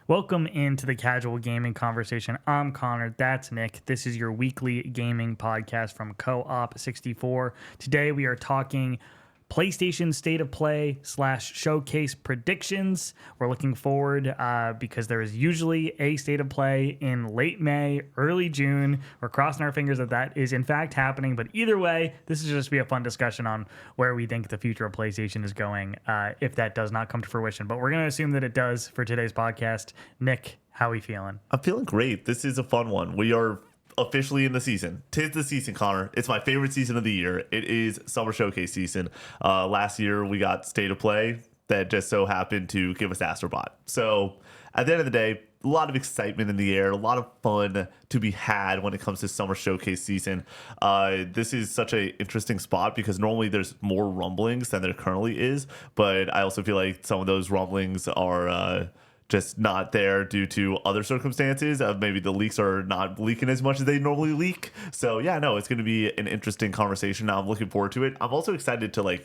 Welcome into the Casual Gaming Conversation. I'm Connor. That's Nick. This is your weekly gaming podcast from Co-op 64. Today we are talking PlayStation State of Play / Showcase predictions. We're looking forward because there is usually a State of Play in late May, early June. We're crossing our fingers that is in fact happening. But either way, this is just be a fun discussion on where we think the future of PlayStation is going if that does not come to fruition. But we're going to assume that it does for today's podcast. Nick, how are we feeling? I'm feeling great. This is a fun one. We are officially in the season. 'Tis the season, Connor. It's my favorite season of the year. It is Summer Showcase season. Last year we got State of Play that just so happened to give us Astrobot. So at the end of the day, a lot of excitement in the air, a lot of fun to be had when it comes to Summer Showcase season. This is such an interesting spot because normally there's more rumblings than there currently is, but I also feel like some of those rumblings are just not there due to other circumstances. Maybe the leaks are not leaking as much as they normally leak. So yeah, no, it's going to be an interesting conversation. I'm looking forward to it. I'm also excited to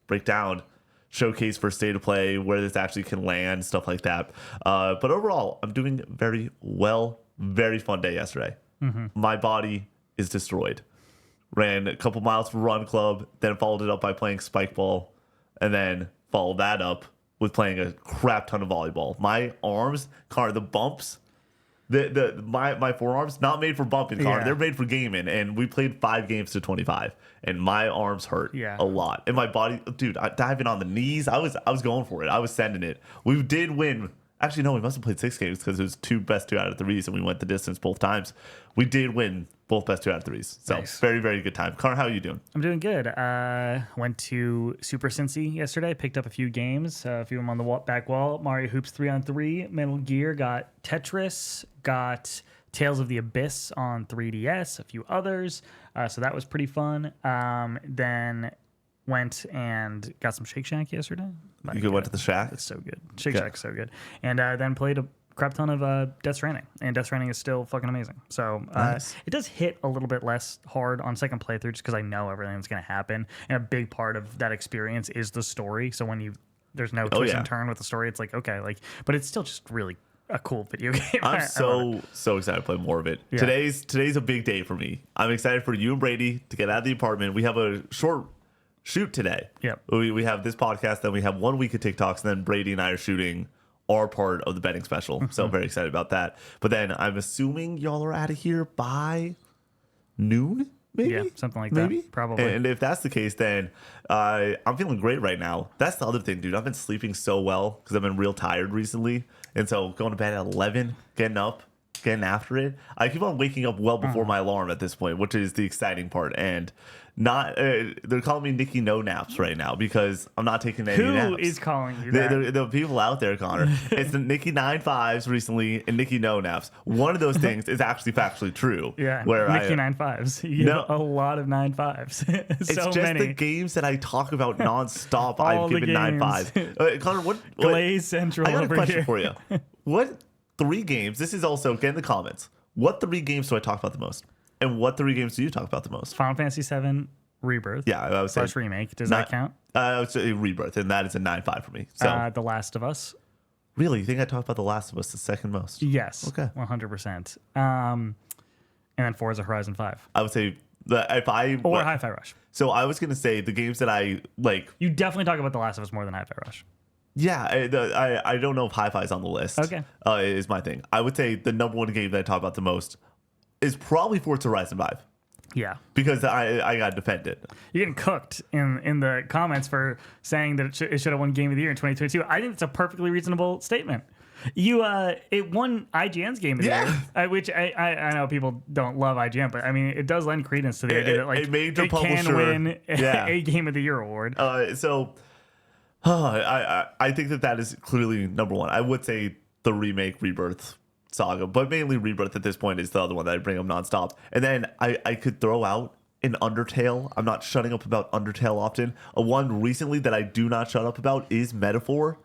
break down Showcase for State of Play, where this actually can land, stuff like that. But overall, I'm doing very well. Very fun day yesterday. My body is destroyed. Ran a couple miles for Run Club, then followed it up by playing Spike Ball, and then followed that up with playing a crap ton of volleyball. My arms, Connor, the bumps, my forearms, not made for bumping, Connor. Yeah. They're made for gaming. And we played 5 games to 25, and my arms hurt a lot. And my body, dude, diving on the knees, I was going for it. I was sending it. We did win. Actually, no, we must have played 6 games because it was 2 best 2 out of 3s, and we went the distance both times. We did win both best 2 out of 3s. So nice. Very, very good time. Connor, how are you doing? I'm doing good. Went to Super Cincy yesterday. Picked up a few games. A few of them on the back wall. Mario Hoops 3-on-3. Metal Gear. Got Tetris. Got Tales of the Abyss on 3DS. A few others. So that was pretty fun. Then went and got some Shake Shack yesterday. You went to the Shack? It's so good. Shake Shack's so good. And then played a crap ton of Death Stranding, and Death Stranding is still fucking amazing. So Nice. It does hit a little bit less hard on second playthrough just because I know everything that's going to happen, and a big part of that experience is the story. So when there's no twist and turn with the story, it's like okay, but it's still just really a cool video game. I'm so excited to play more of it. Yeah. Today's a big day for me. I'm excited for you and Brady to get out of the apartment. We have a short shoot today. Yep. We have this podcast, then we have 1 week of TikToks, and then Brady and I are shooting our part of the betting special. So I'm very excited about that. But then I'm assuming y'all are out of here by noon, maybe? Yeah, something like that, probably. And if that's the case, then I'm feeling great right now. That's the other thing, dude. I've been sleeping so well because I've been real tired recently. And so going to bed at 11, getting up, getting after it. I keep on waking up well before my alarm at this point, which is the exciting part. And not they're calling me Nicky No Naps right now because I'm not taking any naps. Who is calling you that? The people out there, Connor. It's the Nicky 9-5s recently and Nicky No Naps. One of those things is actually factually true. Yeah, where Nicky 9-5s. You have a lot of 9-5s. It's so just many. the games that I talk about nonstop. All I've the given games. 9-5s. Connor, what Glaze Central I got a over question here. for you. What 3 games? This is also get in the comments. What 3 games do I talk about the most? And what 3 games do you talk about the most? Final Fantasy 7 Rebirth. Yeah, I would say / remake. Does that count? I would say Rebirth, and that is a 9-5 for me. So The Last of Us. really, you think I talked about The Last of Us the second most? Yes. Okay. 100%. And then Forza Horizon 5. I would say that if I Or Hi-Fi Rush. So I was gonna say the games that I like. You definitely talk about The Last of Us more than Hi-Fi Rush. Yeah, I don't know if Hi-Fi is on the list. Okay. Is my thing. I would say the number 1 game that I talk about the most is probably Forza Horizon 5. Yeah. Because I got defended. You're getting cooked in the comments for saying that it should have won Game of the Year in 2022. I think it's a perfectly reasonable statement. It won IGN's Game of the Year, which I know people don't love IGN, but I mean it does lend credence to the idea that like a major it publisher can win a Game of the Year award. I think that is clearly number 1. I would say the remake Rebirth saga, but mainly Rebirth at this point is the other one that I bring up nonstop. And then I could throw out an Undertale. I'm not shutting up about Undertale often. A one recently that I do not shut up about is Metaphor.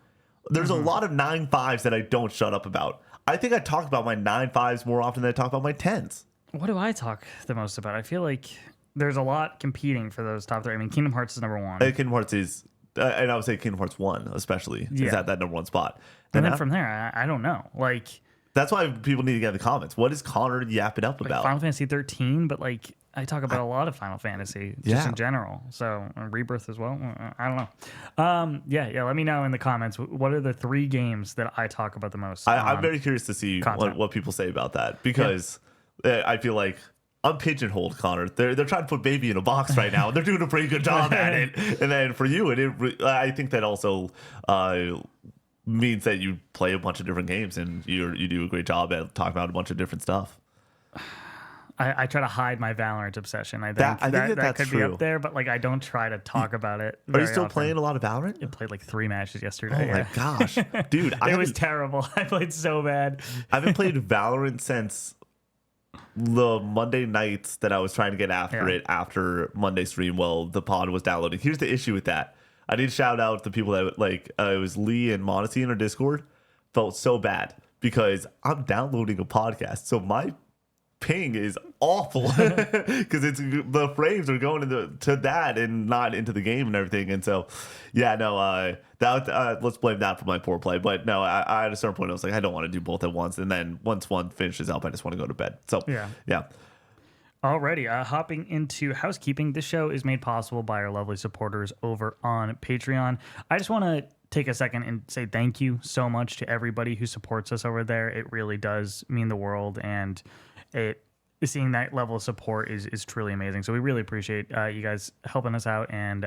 There's a lot of 9-5s that I don't shut up about. I think I talk about my 9-5s more often than I talk about my 10s. What do I talk the most about? I feel like there's a lot competing for those top 3. I mean, Kingdom Hearts is number 1. Kingdom Hearts is and I would say Kingdom Hearts 1 especially is at that number one spot. And then from there, I don't know. Like, that's why people need to get in the comments. What is Connor yapping up about? Final Fantasy 13, but like I talk about a lot of Final Fantasy just in general. So Rebirth as well. I don't know. Yeah. Let me know in the comments. What are the 3 games that I talk about the most? I'm very curious to see what people say about that, because I feel like I'm pigeonholed, Connor. They're trying to put baby in a box right now. They're doing a pretty good job at it. And then for you, I think that also means that you play a bunch of different games and you do a great job at talking about a bunch of different stuff. I try to hide my Valorant obsession. I think that could true. be up there, but like I don't try to talk about it. Are you still playing a lot of Valorant? I played like 3 matches yesterday. Oh my gosh, dude! It was terrible. I played so bad. I haven't played Valorant since the Monday nights that I was trying to get after it after Monday stream while the pod was downloading. Here's the issue with that. I did shout out the people that it was Lee and Monty in our Discord. Felt so bad because I'm downloading a podcast, so my ping is awful because the frames are going to that and not into the game and everything. And so let's blame that for my poor play. But no, I at a certain point I was like, I don't want to do both at once, and then once one finishes up I just want to go to bed. So yeah. Alrighty, hopping into housekeeping. This show is made possible by our lovely supporters over on Patreon. I just want to take a second and say thank you so much to everybody who supports us over there. It really does mean the world, and seeing that level of support is truly amazing. So we really appreciate you guys helping us out and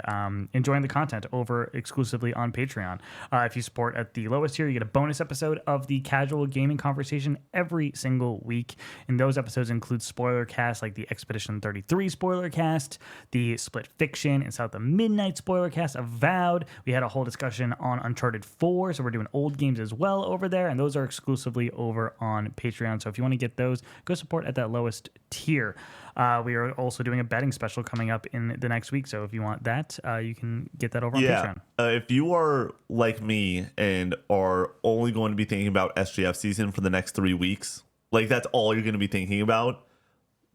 enjoying the content over exclusively on Patreon. If you support at the lowest tier, you get a bonus episode of the Casual Gaming Conversation every single week. And those episodes include spoiler casts like the Expedition 33 spoiler cast, the Split Fiction and South of Midnight spoiler cast, Avowed. We had a whole discussion on Uncharted 4, so we're doing old games as well over there, and those are exclusively over on Patreon. So if you want to get those, go support at that lowest tier. We are also doing a betting special coming up in the next week, so if you want that, you can get that over on Patreon. If you are like me and are only going to be thinking about SGF season for the next 3 weeks, like that's all you're going to be thinking about,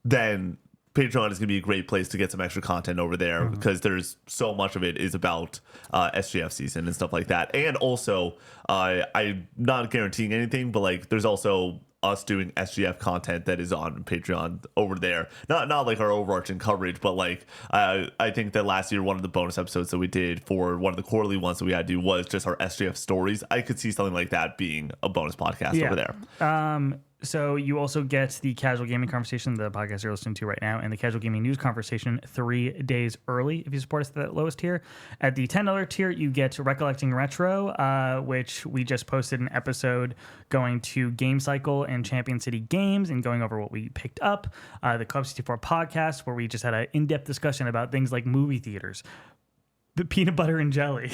then Patreon is going to be a great place to get some extra content over there, because there's so much of it is about SGF season and stuff like that. And also, I'm not guaranteeing anything, but like there's also us doing SGF content that is on Patreon over there. Not like our overarching coverage, but like I think that last year one of the bonus episodes that we did for one of the quarterly ones that we had to do was just our SGF stories. I could see something like that being a bonus podcast over there. So you also get the Casual Gaming Conversation, the podcast you're listening to right now, and the Casual Gaming News Conversation 3 days early if you support us at that lowest tier. At the $10 tier, you get Recollecting Retro, which we just posted an episode going to Game Cycle and Champion City Games and going over what we picked up. The Club 64 podcast, where we just had an in-depth discussion about things like movie theaters, the peanut butter and jelly,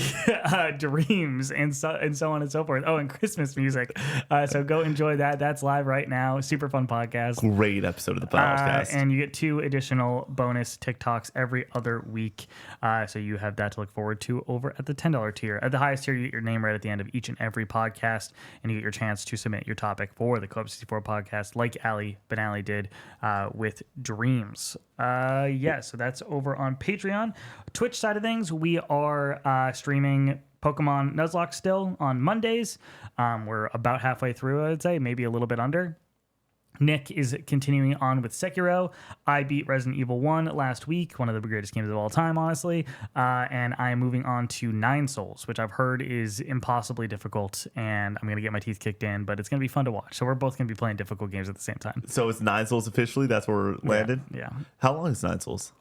dreams, and so on and so forth. Oh, and Christmas music. So go enjoy that. That's live right now. Super fun podcast. Great episode of the podcast. And you get 2 additional bonus TikToks every other week. So you have that to look forward to over at the $10 tier. At the highest tier, you get your name right at the end of each and every podcast, and you get your chance to submit your topic for the Club 64 podcast, like Ali Benali did with Dreams. So that's over on Patreon. Twitch side of things, we are streaming Pokemon Nuzlocke still on Mondays. We're about halfway through, I would say, maybe a little bit under. Nick is continuing on with Sekiro. I beat Resident Evil 1 last week, one of the greatest games of all time, honestly. And I'm moving on to Nine Souls, which I've heard is impossibly difficult, and I'm going to get my teeth kicked in, but it's going to be fun to watch. So we're both going to be playing difficult games at the same time. So it's Nine Souls officially? That's where we're landed? Yeah. How long is Nine Souls?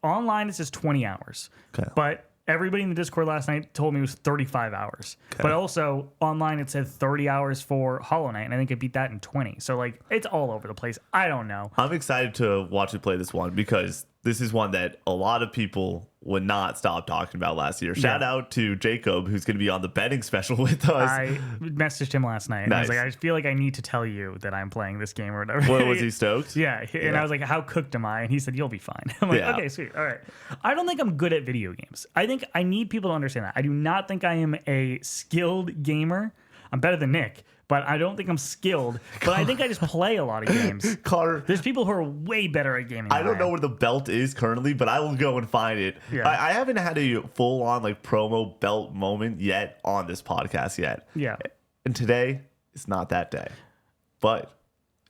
Online it says 20 hours. Okay. But everybody in the Discord last night told me it was 35 hours. Okay. But also, online it said 30 hours for Hollow Knight, and I think I beat that in 20. So, like, it's all over the place. I don't know. I'm excited to watch you play this one, because this is one that a lot of people would not stop talking about last year. Shout out to Jacob, who's going to be on the betting special with us. I messaged him last night. And I was like, I feel like I need to tell you that I'm playing this game or whatever. What, was he stoked? Yeah. And I was like, how cooked am I? And he said, you'll be fine. I'm like, okay, sweet. All right. I don't think I'm good at video games. I think I need people to understand that. I do not think I am a skilled gamer. I'm better than Nick, but I don't think I'm skilled. But I think I just play a lot of games. Connor, There's people who are way better at gaming. I don't know where the belt is currently, but I will go and find it. Yeah. I haven't had a full on like promo belt moment yet on this podcast yet. Yeah. And today is not that day. But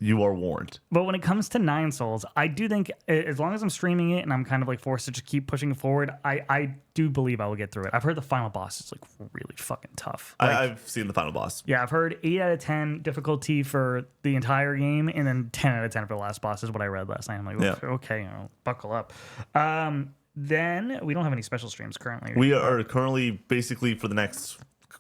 you are warned. But when it comes to Nine Souls, I do think as long as I'm streaming it and I'm kind of like forced to just keep pushing forward, I do believe I will get through it. I've heard the final boss is like really fucking tough. Like, I've seen the final boss. yeah, I've heard 8 out of 10 difficulty for the entire game, and then 10 out of 10 for the last boss is what I read last night. I'm like, Yeah. okay, buckle up. Then we don't have any special streams currently. We are currently basically for the next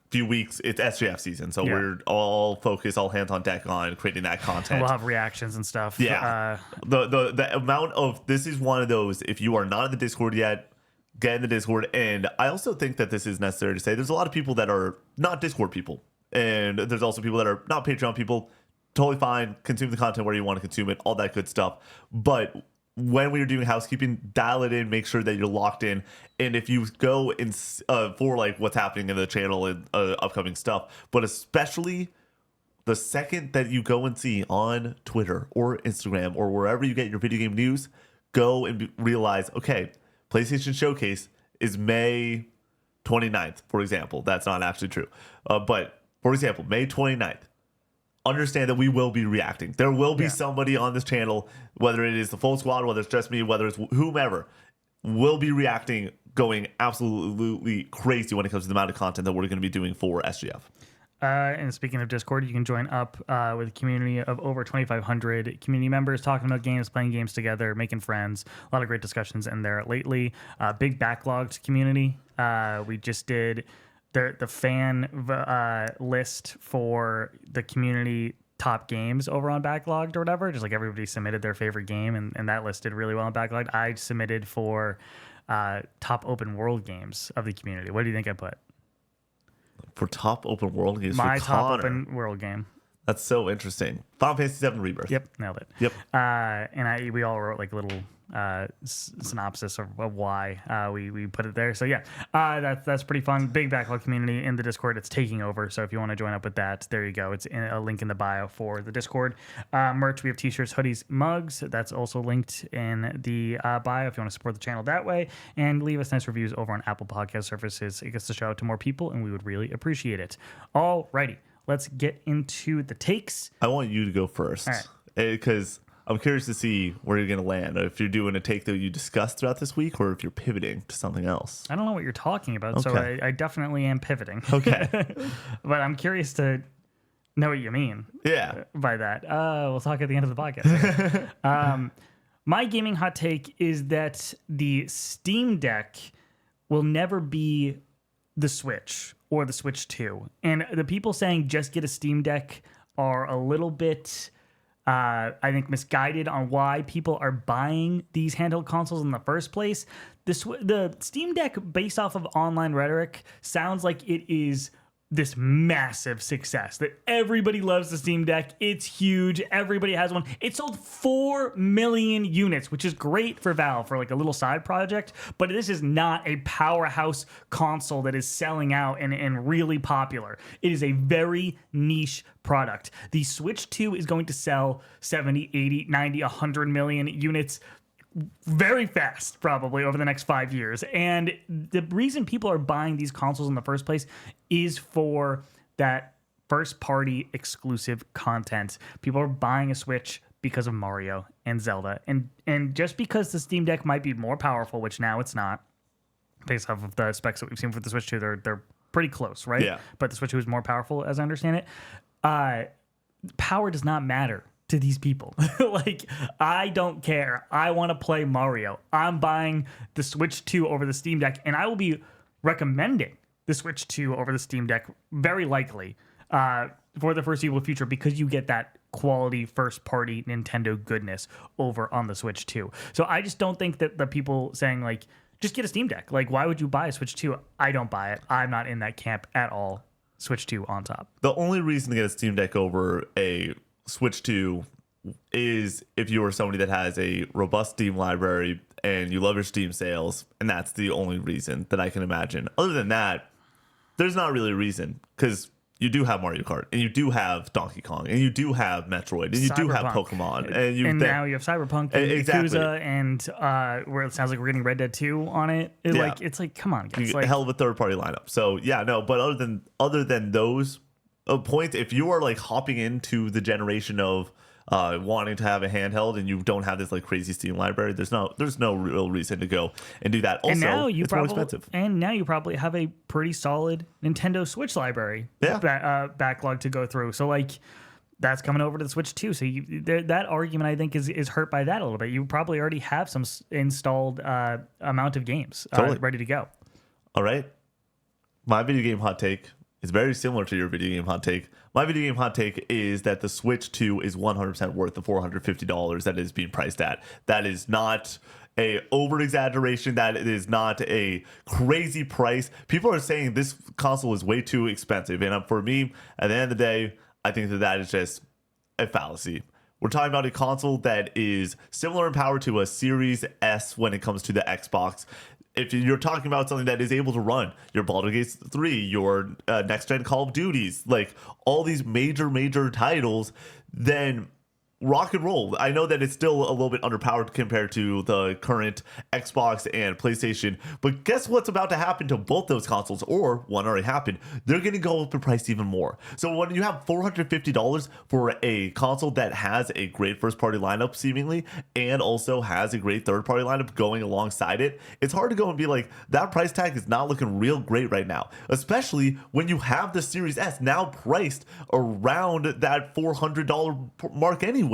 few weeks, it's SGF season. So we're all focused, all hands on deck on creating that content. We'll have reactions and stuff. Yeah. The amount of this is one of those, if you are not in the Discord yet, get in the Discord. And I also think that this is necessary to say there's a lot of people that are not Discord people. And there's also people that are not Patreon people. Totally fine. Consume the content where you want to consume it, all that good stuff. But when we are doing housekeeping, dial it in, make sure that you're locked in. And if you go in for like what's happening in the channel and upcoming stuff, but especially the second that you go and see on Twitter or Instagram or wherever you get your video game news, go and realize, okay, PlayStation Showcase is May 29th, for example. That's not actually true. But for example, May 29th. Understand that we will be reacting. There will be somebody on this channel, whether it is the full squad, whether it's just me, whether it's whomever, will be reacting, going absolutely crazy when it comes to the amount of content that we're going to be doing for SGF. And speaking of Discord, you can join up with a community of over 2,500 community members talking about games, playing games together, making friends. A lot of great discussions in there lately. Big backlogged community. We just did the fan list for the community top games over on Backlogged or whatever. Just like everybody submitted their favorite game, and that list did really well on Backlogged. I submitted for top open world games of the community. What do you think I put? For top open world games, My for top Connor. open world game. That's so interesting. Final Fantasy VII Rebirth. Yep, nailed it. Yep. And we all wrote like a little synopsis of why we put it there. So yeah, that's pretty fun. Big backlog community in the Discord. It's taking over. So if you want to join up with that, there you go. It's a link in the bio for the Discord. Merch, we have t-shirts, hoodies, mugs. That's also linked in the bio if you want to support the channel that way. And leave us nice reviews over on Apple Podcast services. It gets the show out to more people, and we would really appreciate it. Alrighty, let's get into the takes. I want you to go first. All right. Because I'm curious to see where you're going to land. If you're doing a take that you discussed throughout this week, or if you're pivoting to something else. I don't know what you're talking about, Okay. so I definitely am pivoting. Okay. But I'm curious to know what you mean Yeah. by that. We'll talk at the end of the podcast. My gaming hot take is that the Steam Deck will never be the Switch or the Switch 2. And the people saying just get a Steam Deck are a little bit, I think, misguided on why people are buying these handheld consoles in the first place. The Steam Deck, based off of online rhetoric, sounds like it is this massive success, that everybody loves the Steam Deck. It's huge. Everybody has one. It sold 4 million units, which is great for Valve for like a little side project, but this is not a powerhouse console that is selling out and really popular. It is a very niche product. The Switch 2 is going to sell 70, 80, 90, 100 million units very fast, probably over the next 5 years. And the reason people are buying these consoles in the first place is for that first party exclusive content. People are buying a Switch because of Mario and Zelda. And just because the Steam Deck might be more powerful, which now it's not, based off of the specs that we've seen for the Switch 2, they're pretty close, right? Yeah. But the Switch 2 is more powerful, as I understand it. Power does not matter to these people. Like, I don't care. I want to play Mario. I'm buying the Switch 2 over the Steam Deck, and I will be recommending the Switch 2 over the Steam Deck very likely for the foreseeable future, because you get that quality first-party Nintendo goodness over on the Switch 2. So I just don't think that the people saying, like, just get a Steam Deck. Like, why would you buy a Switch 2? I don't buy it. I'm not in that camp at all. Switch 2 on top. The only reason to get a Steam Deck over a Switch 2 is if you are somebody that has a robust Steam library and you love your Steam sales, and that's the only reason that I can imagine. Other than that, there's not really a reason, because you do have Mario Kart, and you do have Donkey Kong, and you do have Metroid, and you do have Pokemon, and now you have Cyberpunk and exactly. Yakuza, and where it sounds like we're getting Red Dead 2 on it. It's like, come on, guys. Like, hell of a third party lineup. So yeah, no, but other than those points, if you are like hopping into the generation of wanting to have a handheld and you don't have this like crazy Steam library, there's no real reason to go and do that. Also, it's more expensive. And now you probably have a pretty solid Nintendo Switch library backlog to go through. So like that's coming over to the Switch too. So that argument I think is hurt by that a little bit. You probably already have some installed amount of games ready to go. All right, my video game hot take is very similar to your video game hot take. My video game hot take is that the Switch 2 is 100% worth the $450 that it is being priced at. That is not a over exaggeration. That is not a crazy price. People are saying this console is way too expensive. And for me, at the end of the day, I think that is just a fallacy. We're talking about a console that is similar in power to a Series S when it comes to the Xbox. If you're talking about something that is able to run your Baldur's Gate 3, your next-gen Call of Duties, like all these major titles, then rock and roll. I know that it's still a little bit underpowered compared to the current Xbox and PlayStation, but guess what's about to happen to both those consoles, or one already happened? They're going to go up in price even more. So when you have $450 for a console that has a great first-party lineup seemingly, and also has a great third-party lineup going alongside it, it's hard to go and be like, that price tag is not looking real great right now, especially when you have the Series S now priced around that $400 mark anyway.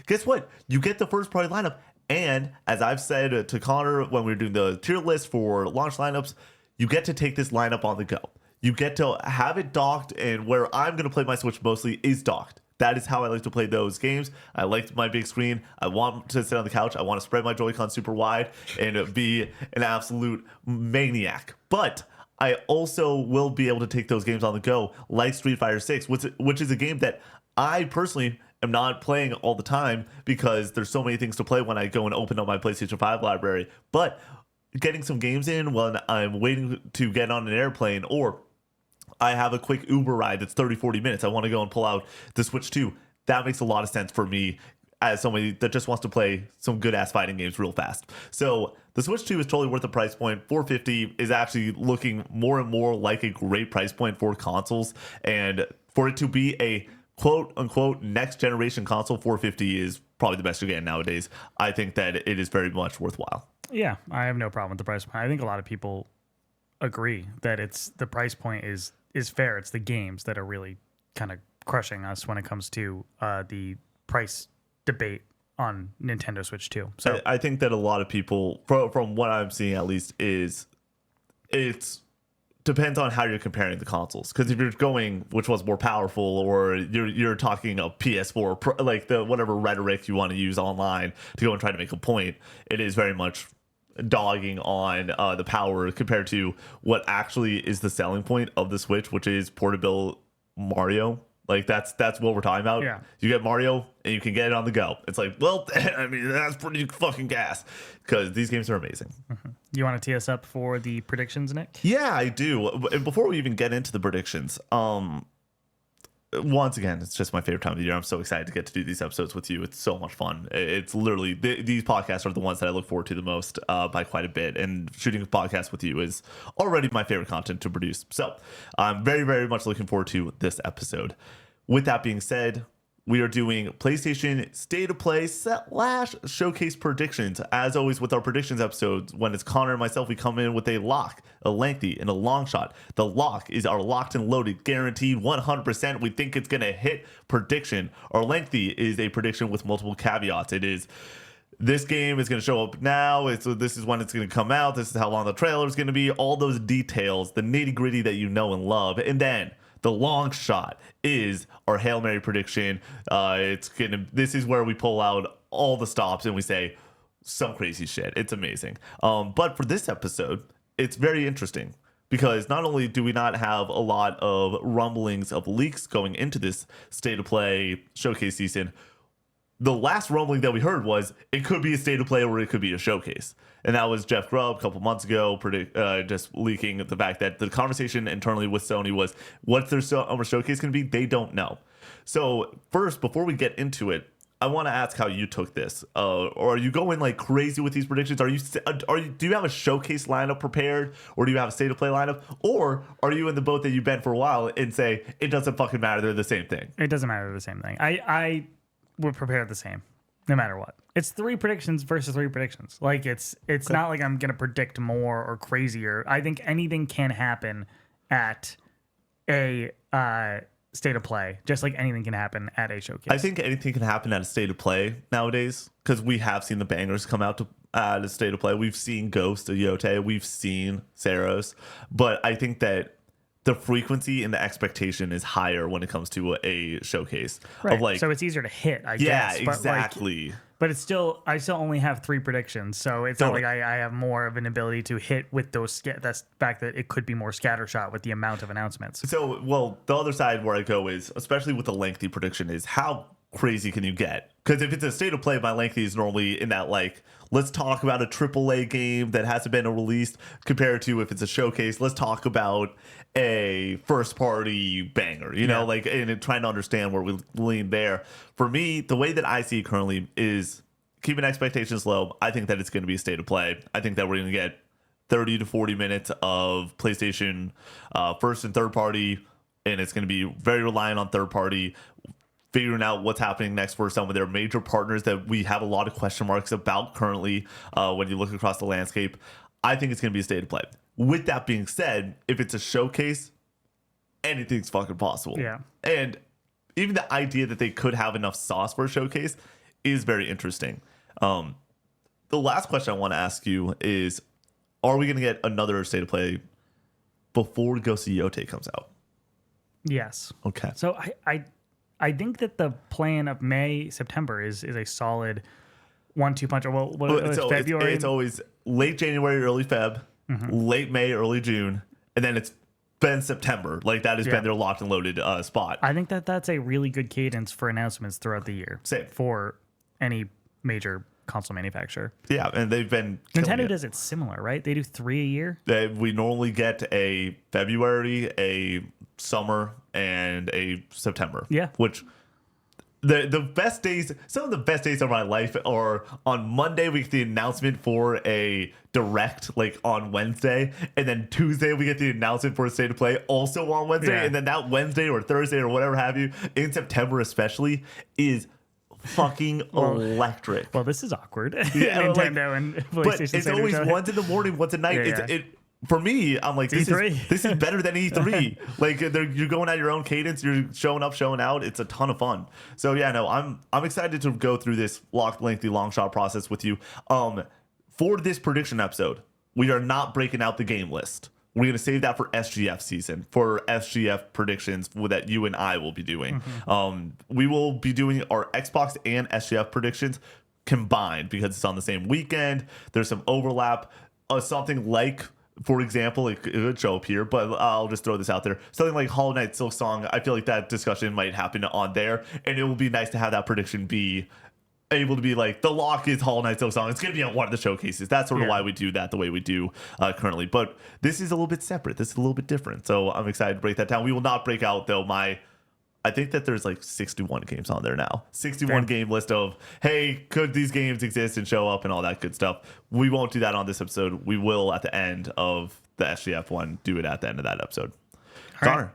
Guess what? You get the first party lineup, and as I've said to Connor when we were doing the tier list for launch lineups, you get to take this lineup on the go. You get to have it docked, and where I'm going to play my Switch mostly is docked. That is how I like to play those games. I like my big screen. I want to sit on the couch. I want to spread my Joy-Con super wide and be an absolute maniac. But I also will be able to take those games on the go, like Street Fighter 6, which is a game that I personally am not playing all the time because there's so many things to play when I go and open up my PlayStation 5 library. But getting some games in when I'm waiting to get on an airplane, or I have a quick Uber ride that's 30-40 minutes, I want to go and pull out the Switch 2, that makes a lot of sense for me as somebody that just wants to play some good ass fighting games real fast. So the Switch 2 is totally worth the price point. $450 is actually looking more and more like a great price point for consoles, and for it to be a quote unquote next generation console, $450 is probably the best you're getting nowadays. I think that it is very much worthwhile. Yeah, I have no problem with the price point. I think a lot of people agree that the price point is fair. It's the games that are really kind of crushing us when it comes to the price debate on Nintendo Switch 2. So I think that a lot of people, from what I'm seeing at least, is it's depends on how you're comparing the consoles, because if you're going which one's more powerful, or you're talking a PS4 like the whatever rhetoric you want to use online to go and try to make a point, it is very much dogging on the power compared to what actually is the selling point of the Switch, which is portable Mario. Like that's what we're talking about. Yeah. You get Mario and you can get it on the go. It's like, well, I mean, that's pretty fucking gas, because these games are amazing. Mm-hmm. You want to tee us up for the predictions, Nick? Yeah, I do. And before we even get into the predictions, once again, it's just my favorite time of the year. I'm so excited to get to do these episodes with you. It's so much fun. It's literally these podcasts are the ones that I look forward to the most by quite a bit. And shooting a podcast with you is already my favorite content to produce. So I'm very, very much looking forward to this episode. With that being said, we are doing PlayStation State of Play / Showcase predictions. As always with our predictions episodes, when it's Connor and myself, we come in with a lock, a lengthy, and a long shot. The lock is our locked and loaded, guaranteed 100%. We think it's going to hit prediction. Our lengthy is a prediction with multiple caveats. It is, this game is going to show up now. This is when it's going to come out. This is how long the trailer is going to be. All those details, the nitty gritty that you know and love. And then the long shot is our Hail Mary prediction. This is where we pull out all the stops and we say some crazy shit. It's amazing. But for this episode, it's very interesting, because not only do we not have a lot of rumblings of leaks going into this State of Play showcase season, the last rumbling that we heard was it could be a state of play or it could be a showcase. And that was Jeff Grubb a couple months ago, just leaking the fact that the conversation internally with Sony was what's their summer showcase going to be? They don't know. So first, before we get into it, I want to ask how you took this. Or are you going like crazy with these predictions? Do you have a showcase lineup prepared, or do you have a state of play lineup, or are you in the boat that you've been for a while and say it doesn't fucking matter? They're the same thing. It doesn't matter. They're the same thing. I would prepare the same, no matter what. It's 3 predictions versus 3 predictions. Like it's not like I'm gonna predict more or crazier. I think anything can happen at a state of play, just like anything can happen at a showcase. I think anything can happen at a state of play nowadays because we have seen the bangers come out to at a state of play. We've seen Ghost of Yote, we've seen Saros, but I think that the frequency and the expectation is higher when it comes to a showcase. Right. Of like, so it's easier to hit, I yeah, guess. exactly. But it's still, I still only have 3 predictions, so it's not like I have more of an ability to hit with those. That's the fact that it could be more scattershot with the amount of announcements. So, well, the other side where I go is, especially with a lengthy prediction, is how crazy can you get? Because if it's a state of play, my lengthy is normally in that like, let's talk about a AAA game that hasn't been released, compared to if it's a showcase, let's talk about a first party banger, you know, like, and trying to understand where we lean there. For me, the way that I see it currently is keeping expectations low. I think that it's going to be a state of play. I think that we're going to get 30 to 40 minutes of PlayStation first and third party, and it's going to be very reliant on third party, figuring out what's happening next for some of their major partners that we have a lot of question marks about currently when you look across the landscape. I think it's going to be a state of play. With that being said, if it's a showcase, anything's fucking possible. Yeah. And even the idea that they could have enough sauce for a showcase is very interesting. The last question I want to ask you is, are we going to get another state of play before Ghost of Yote comes out? Yes. Okay. So I think that the plan of May, September is a solid 1-2 punch. Well, February? It's always late January, early Feb, late May, early June, and then it's been September. Like that has been their locked and loaded spot. I think that that's a really good cadence for announcements throughout the year. Same. For any major console manufacturer. Yeah, and they've been Nintendo does it similar, right? They do 3 a year. We normally get a February, a summer, and a September. Yeah. Which the best days, some of the best days of my life are on Monday. We get the announcement for a direct, like on Wednesday, and then Tuesday we get the announcement for a state of play also on Wednesday, and then that Wednesday or Thursday or whatever have you in September especially is fucking electric. Well, this is awkward. Yeah, Nintendo and PlayStation. But it's always one's in the morning, one's at night. Yeah. For me, I'm like, this is better than E3. Like you're going at your own cadence, you're showing up, showing out. It's a ton of fun. So yeah, no, I'm excited to go through this lengthy long shot process with you. For this prediction episode, we are not breaking out the game list. We're going to save that for SGF season, for SGF predictions that you and I will be doing. We will be doing our Xbox and SGF predictions combined because it's on the same weekend. There's some overlap. Something like, for example, it would show up here, but I'll just throw this out there. Something like Hollow Knight Silksong, I feel like that discussion might happen on there, and it will be nice to have that prediction be able to be like, the lock is Hollow Knight Silksong. It's going to be on one of the showcases. That's sort of why we do that the way we do currently. But this is a little bit separate. This is a little bit different. So I'm excited to break that down. We will not break out, though, I think that there's like 61 games on there now. 61 game list of, hey, could these games exist and show up and all that good stuff. We won't do that on this episode. We will at the end of the SGF one, do it at the end of that episode. Connor,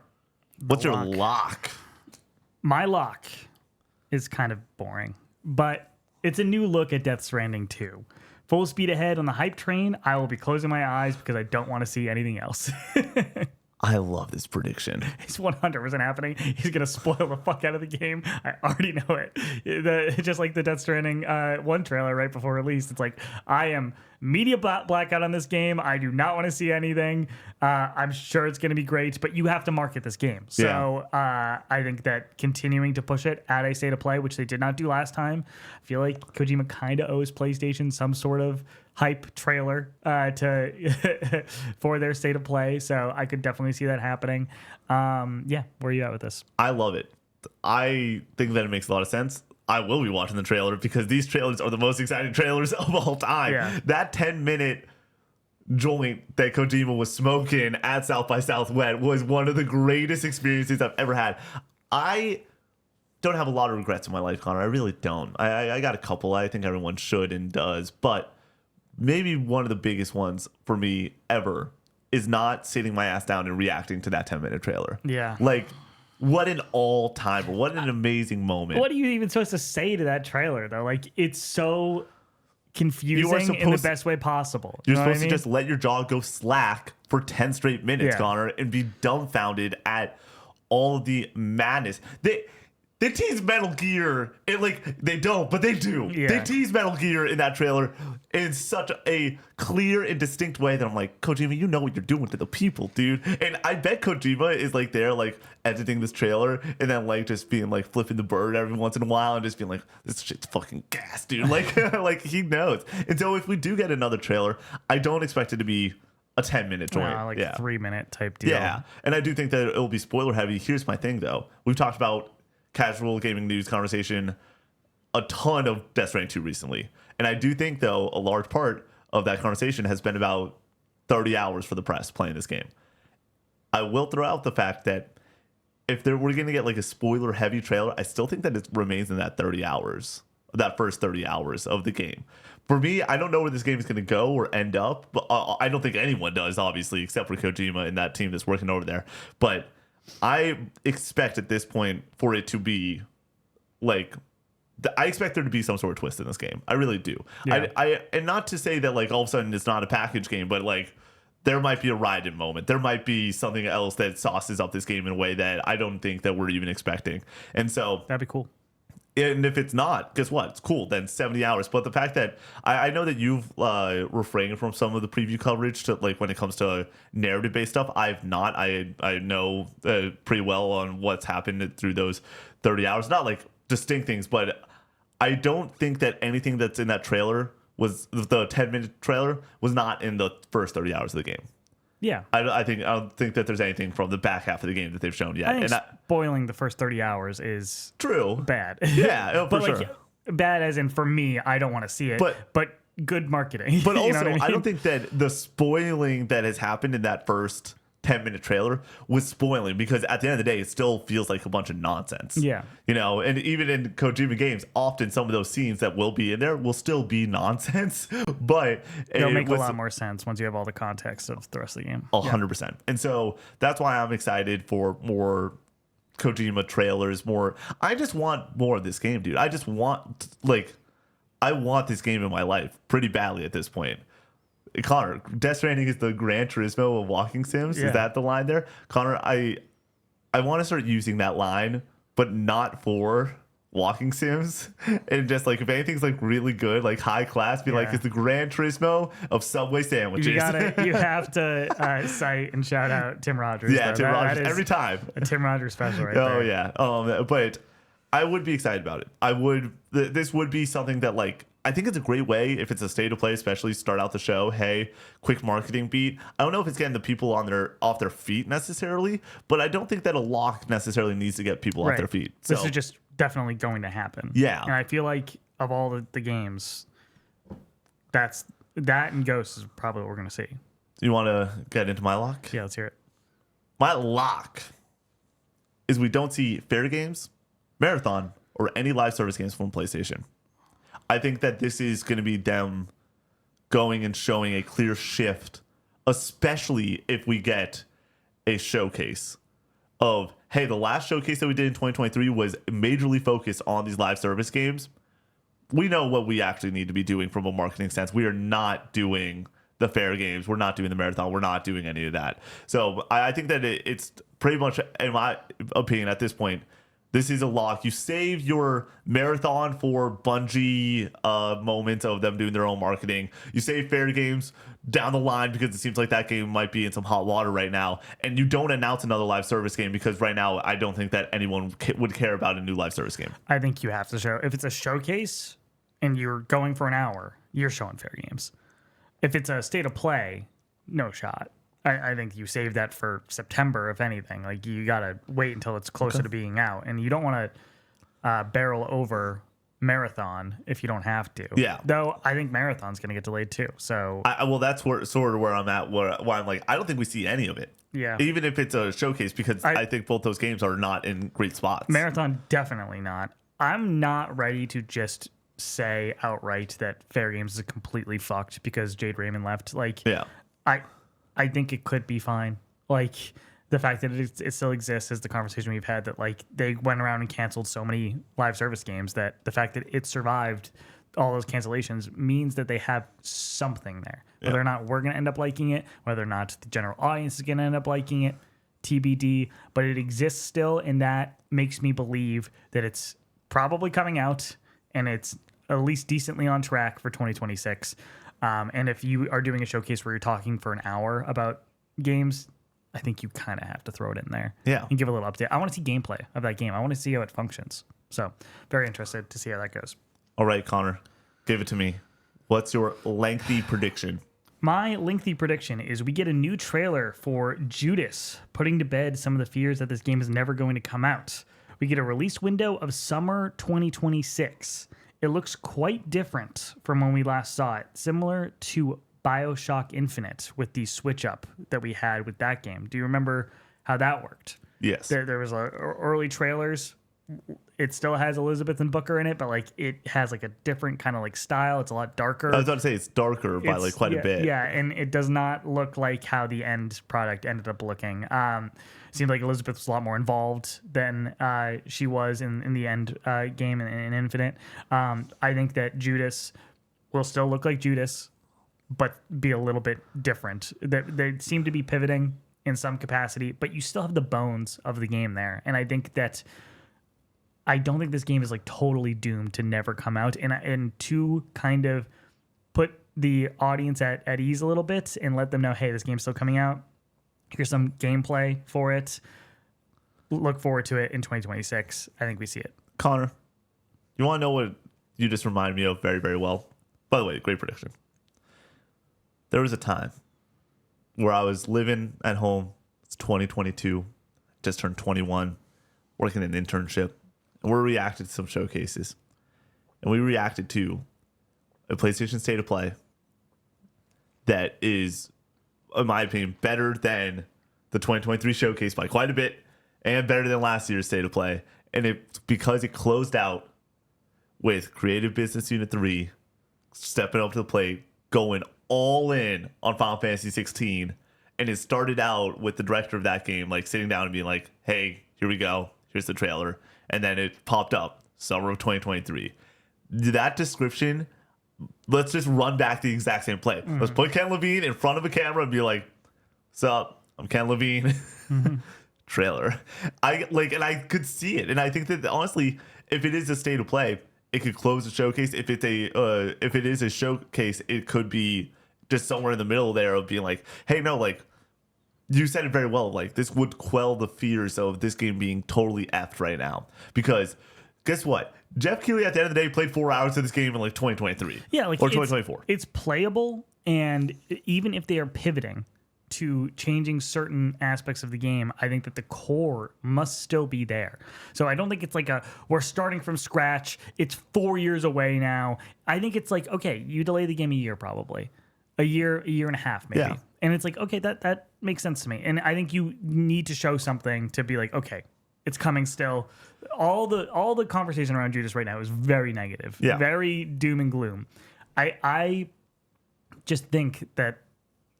what's your lock? My lock is kind of boring, but it's a new look at Death Stranding 2. Full speed ahead on the hype train. I will be closing my eyes because I don't want to see anything else. I love this prediction. It's 100% happening. He's going to spoil the fuck out of the game. I already know it. Just like the Death Stranding 1 trailer right before release. It's like, I am media blackout on this game. I do not want to see anything. I'm sure it's going to be great, but you have to market this game. So I think that continuing to push it at a state of play, which they did not do last time, I feel like Kojima kind of owes PlayStation some sort of hype trailer for their state of play. So I could definitely see that happening. Where are you at with this? I love it. I think that it makes a lot of sense. I will be watching the trailer because these trailers are the most exciting trailers of all time. Yeah. That 10-minute joint that Kojima was smoking at South by Southwest was one of the greatest experiences I've ever had. I don't have a lot of regrets in my life, Connor. I really don't. I got a couple. I think everyone should and does. But maybe one of the biggest ones for me ever is not sitting my ass down and reacting to that 10-minute trailer. Yeah. Like, what an all-time, what an amazing moment. What are you even supposed to say to that trailer, though? Like, it's so confusing in the best way possible. You're know what supposed I mean? to just let your jaw go slack for 10 straight minutes, Yeah. Connor, and be dumbfounded at all of the madness. They tease Metal Gear, they don't, but they do. Yeah. They tease Metal Gear in that trailer in such a clear and distinct way that I'm like, Kojima, you know what you're doing to the people, dude. And I bet Kojima is there, editing this trailer and then just being flipping the bird every once in a while and just being like, this shit's fucking gas, dude. He knows. And so if we do get another trailer, I don't expect it to be a 10-minute joint. 3-minute type deal. Yeah. And I do think that it'll be spoiler heavy. Here's my thing, though. We've talked about casual gaming news conversation a ton of Death Stranding 2 recently. And I do think, though, a large part of that conversation has been about 30 hours for the press playing this game. I will throw out the fact that if we're going to get a spoiler heavy trailer, I still think that it remains in that 30 hours, that first 30 hours of the game. For me, I don't know where this game is going to go or end up, but I don't think anyone does, obviously, except for Kojima and that team that's working over there. But I expect at this point for it to be I expect there to be some sort of twist in this game. I really do. Yeah. And not to say that all of a sudden it's not a package game, but there might be a ride-in moment. There might be something else that sauces up this game in a way that I don't think that we're even expecting. And so That'd be cool. And if it's not, guess what? It's cool. Then 70 hours. But the fact that I know that you've refrained from some of the preview coverage to when it comes to narrative-based stuff. I've not. I know pretty well on what's happened through those 30 hours. Not distinct things, but I don't think that anything that's in that trailer was the 10-minute trailer was not in the first 30 hours of the game. Yeah. I don't think that there's anything from the back half of the game that they've shown yet. I think spoiling the first 30 hours is true. Bad. Yeah, for sure. Bad as in for me, I don't want to see it. But good marketing. But also, I don't think that the spoiling that has happened in that first 10-minute trailer was spoiling, because at the end of the day, it still feels like a bunch of nonsense. Yeah. And even in Kojima games, often some of those scenes that will be in there will still be nonsense, but they'll make a lot more sense once you have all the context of the rest of the game. 100%. And so that's why I'm excited for more Kojima trailers, I just want more of this game, dude. I just want I want this game in my life pretty badly at this point. Connor, Death Stranding is the Gran Turismo of walking sims. Yeah. Is that the line there? Connor, I want to start using that line, but not for walking sims. And just if anything's really good, high class, be it's the Gran Turismo of Subway sandwiches. You have to cite and shout out Tim Rogers. Yeah, though. Tim Rogers that is every time. A Tim Rogers special right there. Oh yeah. But I would be excited about it. This would be something that I think it's a great way, if it's a state of play, especially start out the show. Hey, quick marketing beat. I don't know if it's getting the people off their feet necessarily, but I don't think that a lock necessarily needs to get people off their feet. So this is just definitely going to happen. Yeah. And I feel like of all the games, that and Ghost is probably what we're going to see. You want to get into my lock? Yeah, let's hear it. My lock is we don't see fair games, marathon, or any live service games from PlayStation. I think that this is going to be them going and showing a clear shift, especially if we get a showcase of, hey, the last showcase that we did in 2023 was majorly focused on these live service games. We know what we actually need to be doing from a marketing sense. We are not doing the fair games. We're not doing the marathon. We're not doing any of that. So I think that it's pretty much, in my opinion, at this point, this is a lock. You save your marathon for Bungie moments of them doing their own marketing. You save fair games down the line because it seems like that game might be in some hot water right now. And you don't announce another live service game because right now I don't think that anyone would care about a new live service game. I think you have to show. If it's a showcase and you're going for an hour, you're showing fair games. If it's a state of play, no shot. I think you save that for September, if anything. You got to wait until it's closer to being out. And you don't want to barrel over Marathon if you don't have to. Yeah. Though I think Marathon's going to get delayed too. So Well, that's sort of where I'm at. Where I'm like, I don't think we see any of it. yeah, Even if it's a showcase, because I think both those games are not in great spots. Marathon definitely not. I'm not ready to just say outright that Fair Games is completely fucked because Jade Raymond left. Like, Yeah. I think it could be fine. Like the fact that it still exists is the conversation we've had, that like they went around and canceled so many live service games that the fact that it survived all those cancellations means that they have something there. Whether or not we're going to end up liking it, whether or not the general audience is going to end up liking it, TBD. But it exists still, and that makes me believe that it's probably coming out and it's at least decently on track for 2026. And if you are doing a showcase where you're talking for an hour about games, I think you kind of have to throw it in there. Yeah. And give a little update. I want to see gameplay of that game. I want to see how it functions. So very interested to see how that goes. All right, Connor, give it to me. What's your lengthy prediction? My lengthy prediction is we get a new trailer for Judas, putting to bed some of the fears that this game is never going to come out. We get a release window of summer 2026. It looks quite different from when we last saw it, similar to BioShock Infinite with the switch up that we had with that game. Do you remember how that worked? Yes. There was early trailers. It still has Elizabeth and Booker in it, but like it has like a different kind of like style. It's a lot darker. I was about to say it's darker by like quite a bit. Yeah, and it does not look like how the end product ended up looking. Seemed like Elizabeth was a lot more involved than she was in the end game in Infinite. I think that Judas will still look like Judas, but be a little bit different. They seem to be pivoting in some capacity, but you still have the bones of the game there. And I think that I don't think this game is like totally doomed to never come out. And to kind of put the audience at ease a little bit and let them know, hey, this game's still coming out. Here's some gameplay for it. Look forward to it in 2026. I think we see it. Connor, you want to know what you just reminded me of very, very well? By the way, great prediction. There was a time where I was living at home. It's 2022. Just turned 21, working an internship. And we're reacting to some showcases. And we reacted to a PlayStation State of Play that is, in my opinion, better than the 2023 showcase by quite a bit and better than last year's State of Play. And it's because it closed out with Creative Business Unit 3 stepping up to the plate, going all in on Final Fantasy 16. And it started out with the director of that game like sitting down and being like, hey, here we go. Here's the trailer. And then it popped up, summer of 2023. That description, let's just run back the exact same play. Let's put Ken Levine in front of a camera and be like, what's up? I'm Ken Levine. Trailer. And I could see it. And I think that honestly, if it is a State of Play, it could close the showcase. If it is a showcase, it could be just somewhere in the middle there of being like, hey, no, like, you said it very well. Like, this would quell the fears of this game being totally effed right now. Because guess what? Jeff Keighley at the end of the day played 4 hours of this game in like 2023. Yeah, like or 2024. It's playable, and even if they are pivoting to changing certain aspects of the game, I think that the core must still be there. So I don't think it's like we're starting from scratch. It's 4 years away now. I think it's like, okay, you delay the game a year probably. A year and a half maybe. Yeah. And it's like, okay, that makes sense to me. And I think you need to show something to be like, okay, it's coming still. All the conversation around Judas right now is very negative. Yeah. Very doom and gloom. I just think that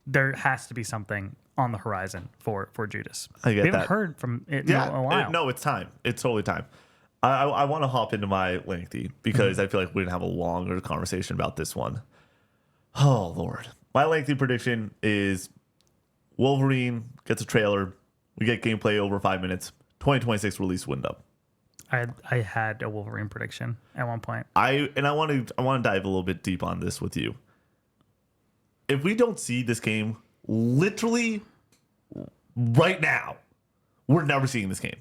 there has to be something on the horizon for Judas. I get we haven't that. heard from it in a while. No, it's time. It's totally time. I want to hop into my lengthy because I feel like we didn't have a longer conversation about this one. Oh, Lord. My lengthy prediction is Wolverine gets a trailer. We get gameplay over 5 minutes. 2026 release window. I had a Wolverine prediction at one point. I want to dive a little bit deep on this with you. If we don't see this game literally right now, we're never seeing this game.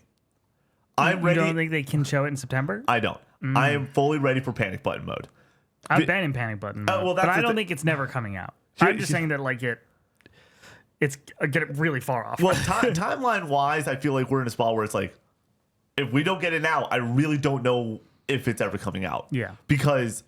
I'm ready. You don't think they can show it in September? I don't. I am fully ready for panic button mode. I've been in panic button mode, well, that's but I the don't thing. think it's never coming out. I'm just saying that like it's get it really far off. Well, timeline wise, I feel like we're in a spot where it's like, if we don't get it now, I really don't know if it's ever coming out. Yeah. Because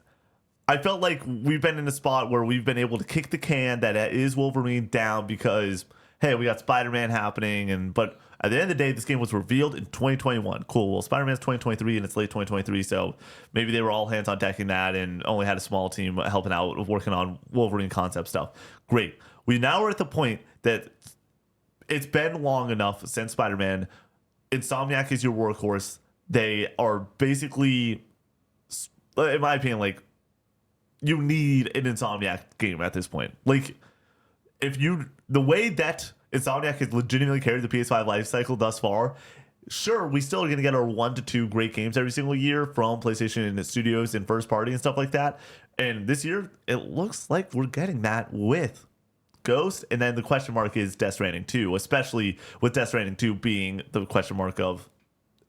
I felt like we've been in a spot where we've been able to kick the can that is Wolverine down because, hey, we got Spider-Man happening. But at the end of the day, this game was revealed in 2021. Cool. Well, Spider-Man's 2023 and it's late 2023. So maybe they were all hands on deck in that and only had a small team helping out, working on Wolverine concept stuff. Great. We now are at the point that it's been long enough since Spider-Man. Insomniac is your workhorse. They are basically, in my opinion, like, you need an Insomniac game at this point. Like, the way that Insomniac has legitimately carried the PS5 life cycle thus far, sure, we still are going to get our 1 to 2 great games every single year from PlayStation and studios and first party and stuff like that. And this year, it looks like we're getting that with Ghost. And then the question mark is Death Stranding 2, especially with Death Stranding 2 being the question mark of,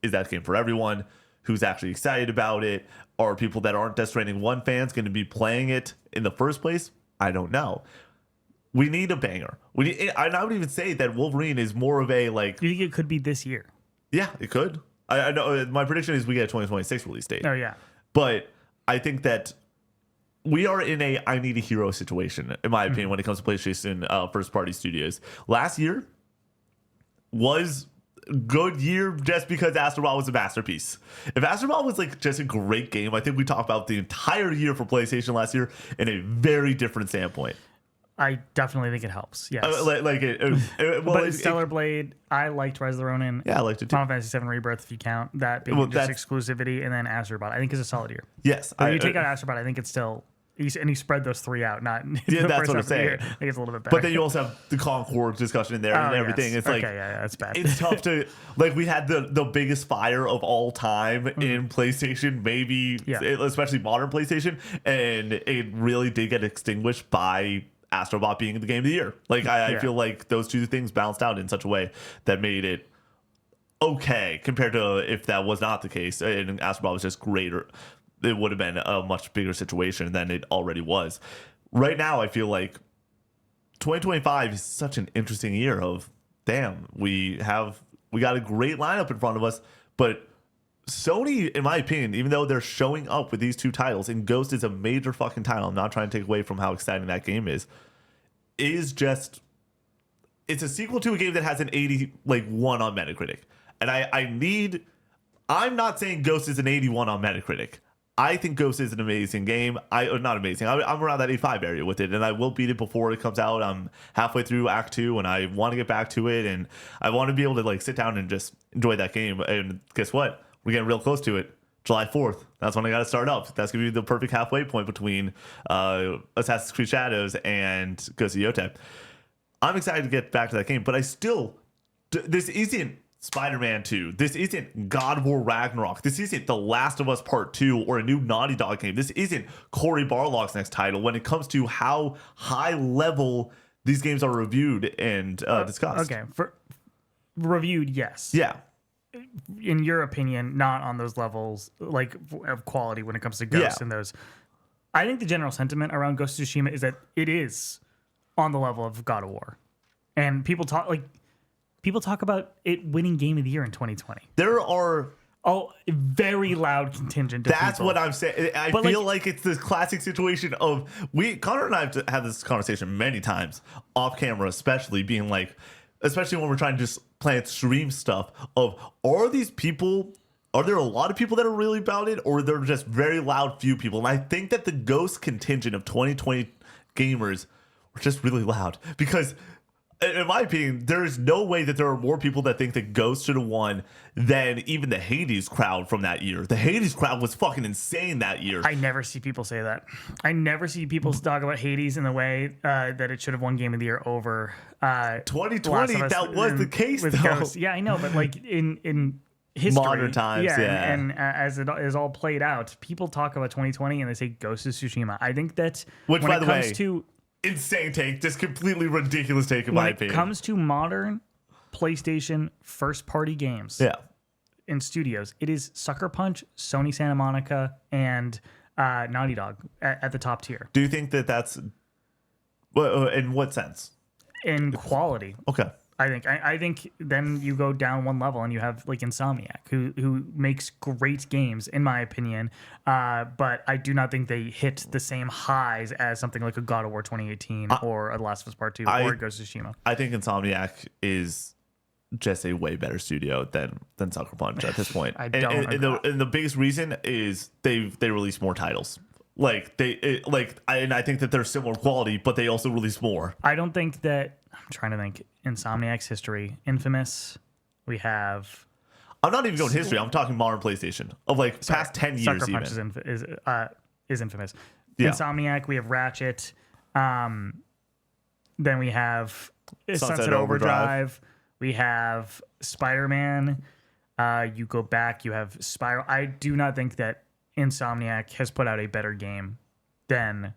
is that game for everyone? Who's actually excited about it? Are people that aren't Death Stranding 1 fans going to be playing it in the first place? I don't know. We need a banger. I would even say that Wolverine is more of a, like... You think it could be this year? Yeah, it could. I know. My prediction is we get a 2026 release date. Oh, yeah. But I think that we are in a I need a hero situation, in my opinion, when it comes to PlayStation first-party studios. Last year was a good year just because Astrobot was a masterpiece. If Astrobot was like just a great game, I think we talked about the entire year for PlayStation last year in a very different standpoint. I definitely think it helps. Yes. But Stellar Blade, I liked Rise of the Ronin. Yeah, I liked it too. Final Fantasy VII Rebirth, if you count that being just exclusivity, and then Astrobot, I think is a solid year. Yes. But you take out Astrobot, I think it's still... And you spread those 3 out, not yeah. That's what I'm saying. I think it's a little bit better. But then you also have the Concord discussion in there and everything. Yes. It's like, yeah, that's bad. It's tough to like. We had the biggest fire of all time in PlayStation, maybe, especially modern PlayStation, and it really did get extinguished by Astrobot being the game of the year. Like I feel like those two things balanced out in such a way that made it okay compared to if that was not the case and Astrobot was just greater. It would have been a much bigger situation than it already was. Right now, I feel like 2025 is such an interesting year of, damn, we got a great lineup in front of us, but Sony, in my opinion, even though they're showing up with these 2 titles, and Ghost is a major fucking title, I'm not trying to take away from how exciting that game is just, it's a sequel to a game that has an 81 on Metacritic. And I'm not saying Ghost is an 81 on Metacritic. I think Ghost is an amazing game. Not amazing. I'm around that 85 area with it, and I will beat it before it comes out. I'm halfway through Act 2, and I want to get back to it, and I want to be able to like sit down and just enjoy that game. And guess what? We're getting real close to it. July 4th. That's when I got to start up. That's going to be the perfect halfway point between Assassin's Creed Shadows and Ghost of Yotei. I'm excited to get back to that game, but this isn't Spider-Man 2. This isn't God of War Ragnarok. This isn't The Last of Us Part 2 or a new Naughty Dog game. This isn't Cory Barlog's next title when it comes to how high level these games are reviewed and discussed. Okay. For reviewed, yes. Yeah. In your opinion, not on those levels like of quality when it comes to Ghost and those. I think the general sentiment around Ghost of Tsushima is that it is on the level of God of War. And people talk about it winning Game of the Year in 2020. There are a very loud contingent of That's people. what I'm saying. I feel like it's this classic situation of Connor and I have had this conversation many times off camera, especially being like, especially when we're trying to just plan stream stuff of, are there a lot of people that are really about it, or they're just very loud few people? And I think that the Ghost contingent of 2020 gamers were just really loud because, in my opinion, there is no way that there are more people that think that Ghost should have won than even the Hades crowd from that year. The Hades crowd was fucking insane that year. I never see people say that. I never see people talk about Hades in the way that it should have won Game of the Year over 2020. That was the case, though. Ghost. Yeah, I know, but like in history, modern times, and as it is all played out, people talk about 2020 and they say Ghost of Tsushima. I think that which, when by it the comes way, to insane take, just completely ridiculous take in my opinion. When it comes to modern PlayStation first-party games, in studios, it is Sucker Punch, Sony Santa Monica, and Naughty Dog at the top tier. Do you think that that's in what sense? In quality. Okay. I think then you go down one level and you have like Insomniac, who makes great games in my opinion, but I do not think they hit the same highs as something like a God of War 2018 or a The Last of Us Part 2 or Ghost of Tsushima. I think Insomniac is just a way better studio than Sucker Punch at this point. I don't and the biggest reason is they release more titles. I think that they're similar quality, but they also release more. I don't think that. I'm trying to think. Insomniac's history, Infamous. We have. I'm not even going history. I'm talking modern PlayStation of past 10 years. Sucker even Punch is Infamous. Yeah. Insomniac. We have Ratchet. Then we have Sunset Overdrive. We have Spider-Man. You go back. You have Spyro. I do not think that Insomniac has put out a better game than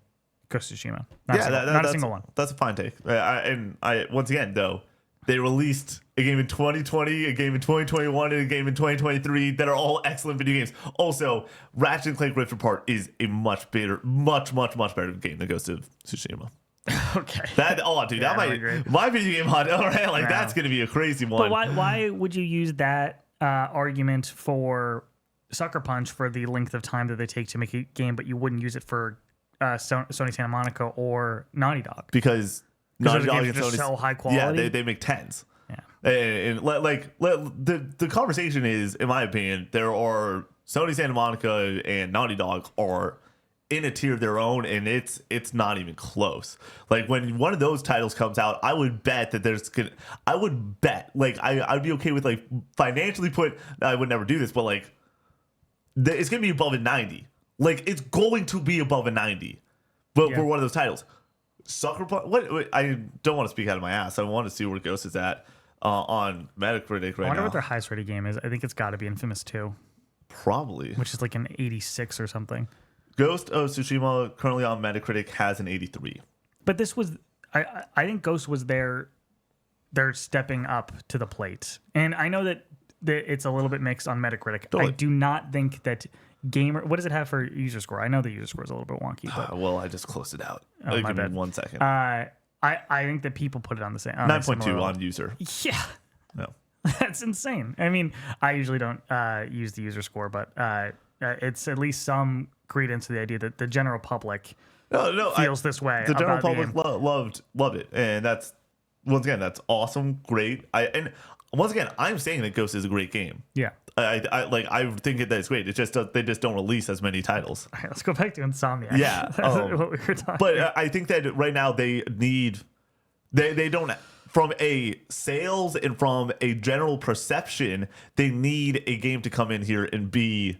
Ghost of Tsushima. Not a single one. That's a fine take. Once again, though, they released a game in 2020, a game in 2021, and a game in 2023 that are all excellent video games. Also, Ratchet and Clank Rift Apart is a much better game than Ghost of Tsushima. Okay. My video game hunt. All right, that's gonna be a crazy one. But why would you use that argument for Sucker Punch for the length of time that they take to make a game, but you wouldn't use it for Sony Santa Monica or Naughty Dog? Because Naughty Dog are just so high quality. Yeah, they make tens. Yeah. And the conversation is, in my opinion, there are Sony Santa Monica and Naughty Dog are in a tier of their own, and it's not even close. Like when one of those titles comes out, I would bet that I'd be okay with financially I would never do this, but it's gonna be above a 90. It's going to be above a 90, but for one of those titles. Sucker Punch. What? I don't want to speak out of my ass. I want to see where Ghost is at on Metacritic right now. I wonder what their highest rated game is. I think it's got to be Infamous 2. Probably. Which is like an 86 or something. Ghost of Tsushima currently on Metacritic has an 83. But this was, I think Ghost was they're stepping up to the plate, and I know that it's a little bit mixed on Metacritic. Totally. I do not think that what does it have for user score? I know the user score is a little bit wonky. But well, I just closed it out. Oh, my bad. 1 second. I think that people put it on the same 9.2 on user. Yeah. No. That's insane. I mean, I usually don't use the user score, but it's at least some credence to the idea that the general public feels this way. The general public loved it, and that's awesome, great. And once again, I'm saying that Ghost is a great game. Yeah. I think that it's great. It's just they just don't release as many titles. All right, let's go back to Insomniac. Yeah, what we were talking. But I think that right now they don't, from a sales and from a general perception, they need a game to come in here and be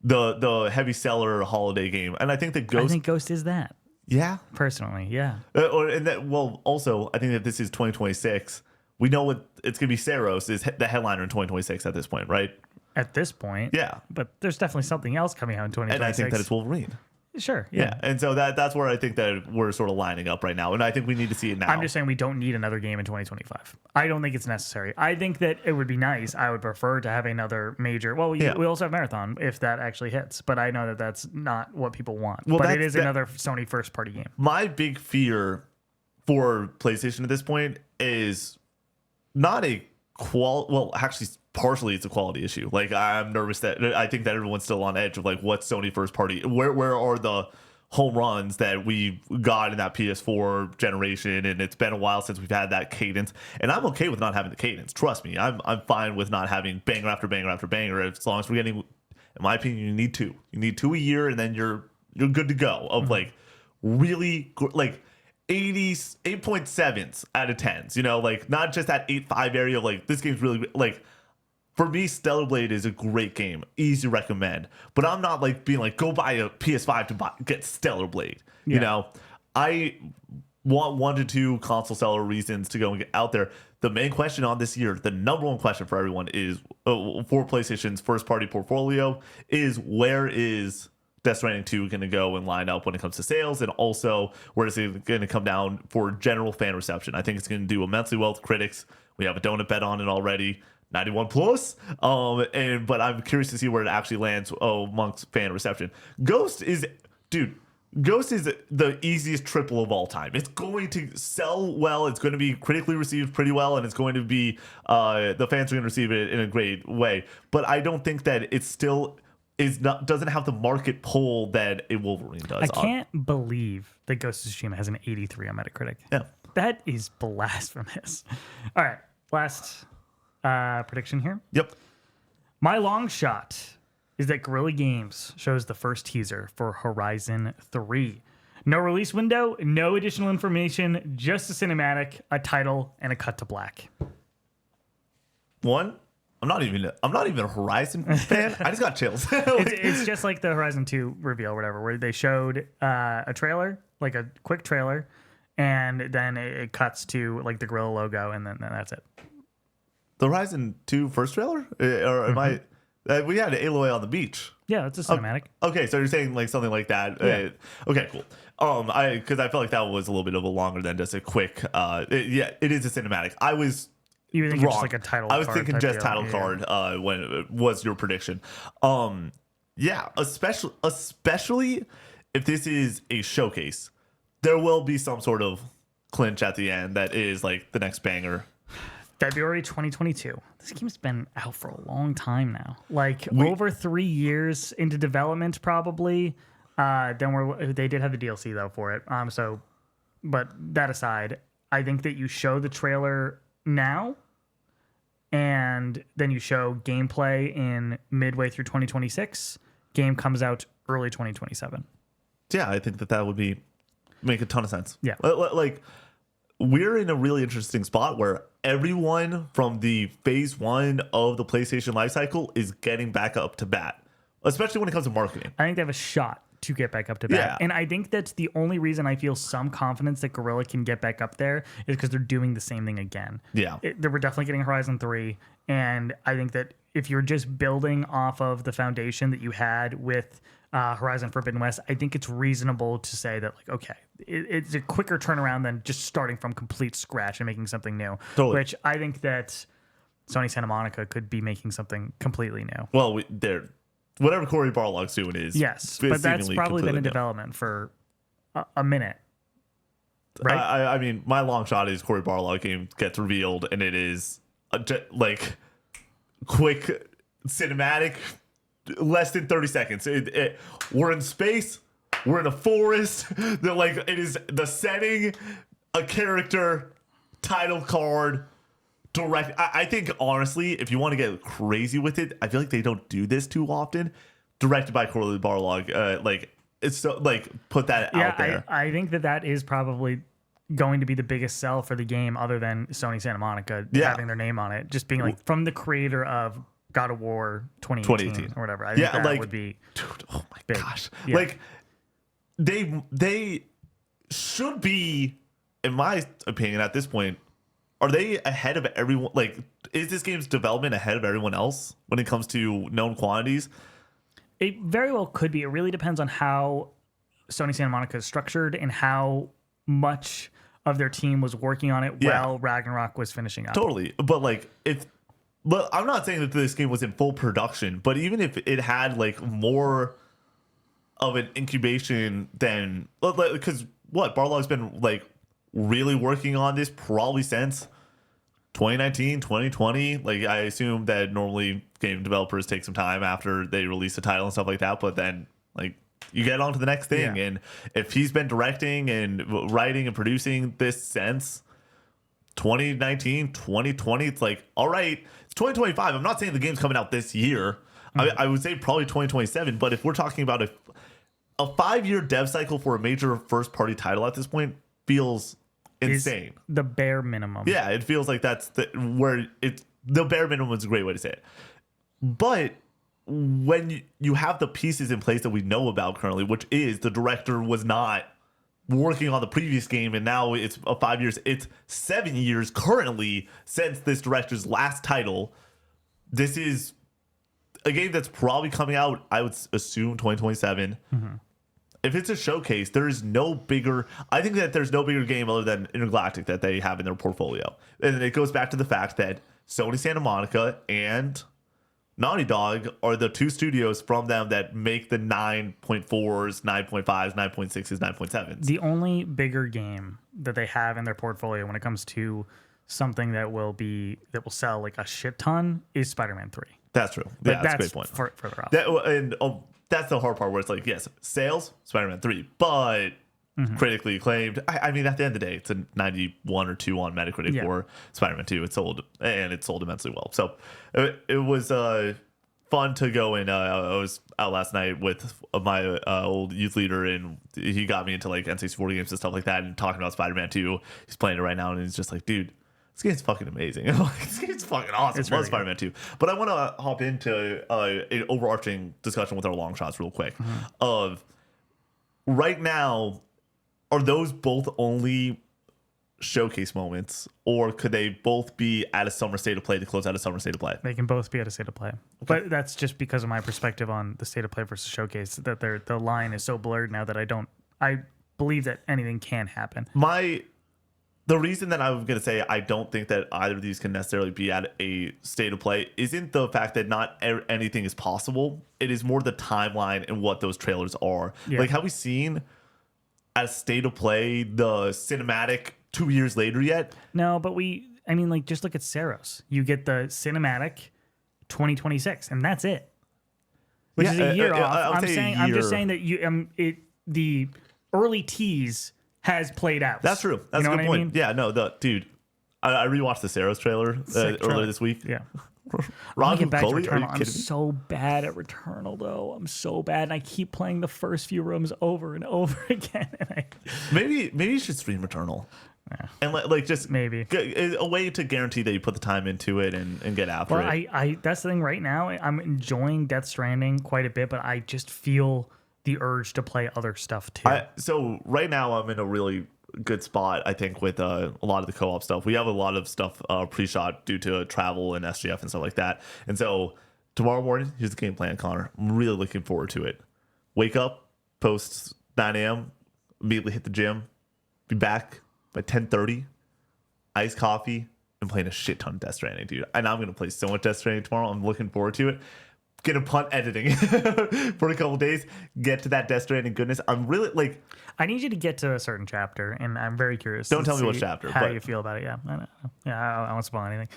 the heavy seller holiday game. And I think that Ghost is that. Yeah, personally, yeah. Also, I think that this is 2026. We know what it's going to be. Saros is the headliner in 2026 at this point, right? At this point, yeah. But there's definitely something else coming out in 2026. And I think that it's Wolverine. Sure. Yeah. And so that's where I think that we're sort of lining up right now. And I think we need to see it now. I'm just saying we don't need another game in 2025. I don't think it's necessary. I think that it would be nice. I would prefer to have another major. Well, we also have Marathon if that actually hits. But I know that that's not what people want. Well, but it is another Sony first party game. My big fear for PlayStation at this point is not a actually partially it's a quality issue. I'm nervous that I think that everyone's still on edge of what's Sony first party. Where are the home runs that we got in that PS4 generation? And it's been a while since we've had that cadence. And I'm okay with not having the cadence. Trust me, I'm fine with not having banger after banger after banger. As long as we're getting, in my opinion, you need two. You need 2 a year, and then you're good to go. Of really 8.7s out of 10s. Not just that 8.5 area. This game's really For me, Stellar Blade is a great game. Easy to recommend. But I'm not being go buy a PS5 to get Stellar Blade. Yeah. I want 1 to 2 console seller reasons to go and get out there. The main question on this year, the number one question for everyone is, for PlayStation's first party portfolio, is where is Death Stranding 2 going to go and line up when it comes to sales? And also, where is it going to come down for general fan reception? I think it's going to do immensely well with critics. We have a donut bet on it already. 91 plus, but I'm curious to see where it actually lands amongst fan reception. Ghost is, dude, Ghost is the easiest triple of all time. It's going to sell well. It's going to be critically received pretty well, and it's going to be the fans are going to receive it in a great way. But I don't think that it still doesn't have the market pull that a Wolverine does. I can't believe that Ghost of Tsushima has an 83 on Metacritic. Yeah, that is blasphemous. All right, last prediction here. Yep. My long shot is that Guerrilla Games shows the first teaser for Horizon 3. No release window, no additional information, just a cinematic, a title, and a cut to black. I'm not even a Horizon fan. I just got chills. It's just like the Horizon 2 reveal, or whatever, where they showed a trailer, like a quick trailer, and then it cuts to like the Guerrilla logo, and then that's it. The Horizon 2 first trailer? Or am I... we had Aloy on the beach. Yeah, it's a cinematic. Okay, so you're saying like something like that. Yeah. Okay, cool. Because I felt like that was a little bit of a longer than just a quick. It is a cinematic. I was You were thinking wrong. just like a title I was card thinking type just deal. title card when it was your prediction. Yeah, especially if this is a showcase, there will be some sort of clinch at the end that is like the next banger. February 2022. This game's been out for a long time now. Like over 3 years into development, probably. Then they did have the DLC though for it. But that aside, I think that you show the trailer now, and then you show gameplay in midway through 2026. Game comes out early 2027. Yeah, I think that would make a ton of sense. Yeah. Like we're in a really interesting spot where everyone from the phase one of the PlayStation lifecycle is getting back up to bat, especially when it comes to marketing. I think they have a shot to get back up to bat. Yeah. And I think that's the only reason I feel some confidence that Guerrilla can get back up there is because they're doing the same thing again. Yeah. They were definitely getting Horizon 3. And I think that if you're just building off of the foundation that you had with Horizon Forbidden West, I think it's reasonable to say that, like, okay, it's a quicker turnaround than just starting from complete scratch and making something new. Totally. Which I think that Sony Santa Monica could be making something completely new. Well, whatever Cory Barlog's doing is Yes, but that's probably been in new. development for a minute. Right? I mean, my long shot is Cory Barlog game gets revealed, and it is like quick cinematic, less than 30 seconds. We're in space, we're in a forest. It is the setting, a character, title card, direct. I think honestly, if you want to get crazy with it, I feel like they don't do this too often. Directed by Cory Barlog, it's so put that out there. I think that is probably going to be the biggest sell for the game, other than Sony Santa Monica having their name on it, just being like from the creator of God of War 2018 or whatever. I think that would be, dude. Oh my big. gosh, Yeah. they should be, in my opinion, at this point. Are they ahead of everyone? Like, is this game's development ahead of everyone else when it comes to known quantities? It very well could be. It really depends on how Sony Santa Monica is structured and how much of their team was working on it while Ragnarok was finishing up. Totally. But I'm not saying that this game was in full production, but even if it had more of an incubation than, because Barlog's been really working on this probably since 2019, 2020. I assume that normally game developers take some time after they release a title and stuff like that, but then you get on to the next thing. Yeah. And if he's been directing and writing and producing this since 2019, 2020, it's all right, it's 2025. I'm not saying the game's coming out this year. Mm-hmm. I would say probably 2027, but if we're talking about a 5-year dev cycle for a major first party title at this point feels insane. The bare minimum. Yeah, it feels like that's the bare minimum is a great way to say it. But when you have the pieces in place that we know about currently, which is the director was not working on the previous game, and now it's 5 years, it's 7 years currently since this director's last title. This is a game that's probably coming out, I would assume, 2027. Mm-hmm. If it's a showcase, there's no bigger. I think that there's no bigger game other than Intergalactic that they have in their portfolio, and it goes back to the fact that Sony Santa Monica and Naughty Dog are the two studios from them that make the 9.4s, 9.5s, 9.6s, 9.7s. The only bigger game that they have in their portfolio when it comes to something that will sell like a shit ton is Spider-Man 3. That's true. But Yeah, that's a great point. Further off. That's the hard part where it's like, yes, sales, Spider-Man 3, but critically acclaimed. I mean, at the end of the day, it's a 91 or 2 on Metacritic for Spider-Man 2. It sold immensely well. So it was fun to go in. I was out last night with my old youth leader, and he got me into like N64 games and stuff like that, and talking about Spider-Man 2. He's playing it right now, and he's just like, dude, this game's fucking amazing. This game's fucking awesome. I love Spider-Man 2. But I want to hop into an overarching discussion with our long shots real quick. Of right now, are those both only showcase moments, or could they both be at a summer state of play to close out a summer state of play? They can both be at a state of play. Okay. But that's just because of my perspective on the state of play versus showcase, that the line is so blurred now that I believe that anything can happen. The reason that I'm going to say I don't think that either of these can necessarily be at a state of play isn't the fact that not anything is possible. It is more the timeline and what those trailers are. Yeah. Like, have we seen at a state of play the cinematic 2 years later yet? No, but like, just look at Saros. You get the cinematic 2026, and that's it. Which is a year off. I'm just saying that the early tease has played out. That's true. That's a good point. I mean? Yeah, no, dude, I rewatched the Saros trailer earlier this week. Yeah. Ron, get back to Returnal. I'm so bad at Returnal, though. I'm so bad, and I keep playing the first few rooms over and over again. Maybe you should stream Returnal. Yeah. And like just maybe a way to guarantee that you put the time into it and get after it. I that's the thing right now. I'm enjoying Death Stranding quite a bit, but I just feel the urge to play other stuff too. So right now I'm in a really good spot, I think, with a lot of the co-op stuff. We have a lot of stuff pre-shot due to travel and SGF and stuff like that. And so tomorrow morning, here's the game plan, Connor. I'm really looking forward to it. Wake up, post 9 a.m., immediately hit the gym, be back by 10:30, iced coffee, and playing a shit ton of Death Stranding, dude. And I'm going to play so much Death Stranding tomorrow. I'm looking forward to it. Gonna punt editing for a couple days, get to that Death Stranding goodness. I'm really like, I need you to get to a certain chapter, and I'm very curious. Don't tell me what chapter. How you feel about it? Yeah, I know. Yeah, I won't spoil anything.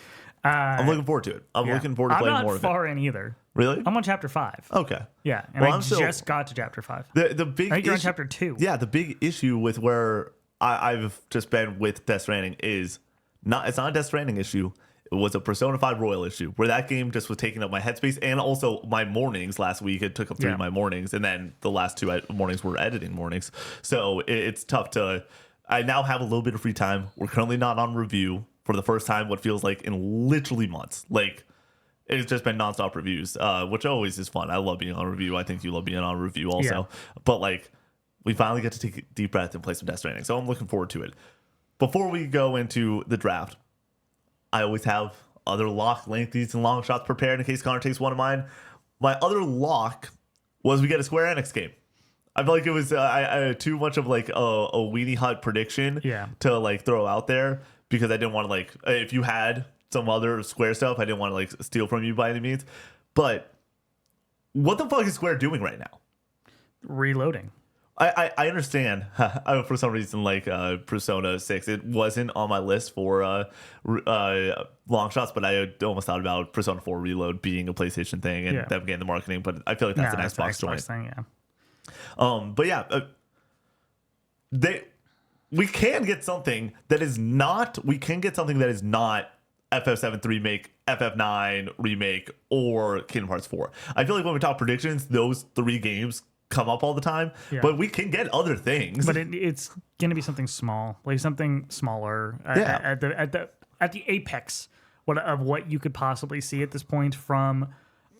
I'm looking forward to it. I'm looking forward to playing more of it. I'm not far in either. Really? I'm on chapter 5. Okay. Yeah, and I just got to chapter 5. The big. I think you're on chapter 2. Yeah, the big issue with where I've just been with Death Stranding is it's not a Death Stranding issue. It was a Persona 5 Royal issue where that game just was taking up my headspace and also my mornings last week. It took up 3 of my mornings, and then the last 2 mornings were editing mornings. So it's tough to. I now have a little bit of free time. We're currently not on review for the first time, what feels like in literally months. Like, it's just been nonstop reviews, which always is fun. I love being on review. I think you love being on review also. Yeah. But like, we finally get to take a deep breath and play some Death Stranding. So I'm looking forward to it. Before we go into the draft, I always have other lock lengthies and long shots prepared in case Connor takes one of mine. My other lock was we get a Square Enix game. I feel like it was too much of like a weenie hut prediction to like throw out there, because I didn't want to like, if you had some other Square stuff, I didn't want to like steal from you by any means. But what the fuck is Square doing right now? Reloading. I understand for some reason, like Persona 6, it wasn't on my list for long shots, but I almost thought about Persona 4 Reload being a PlayStation thing and them getting the marketing, but I feel like that's an Xbox joint thing, but yeah, we can get something that is not FF7 remake, FF9 remake, or Kingdom Hearts 4. I feel like when we talk predictions, those 3 games come up all the time, but we can get other things. But it's going to be something small, like something smaller at the apex of what you could possibly see at this point from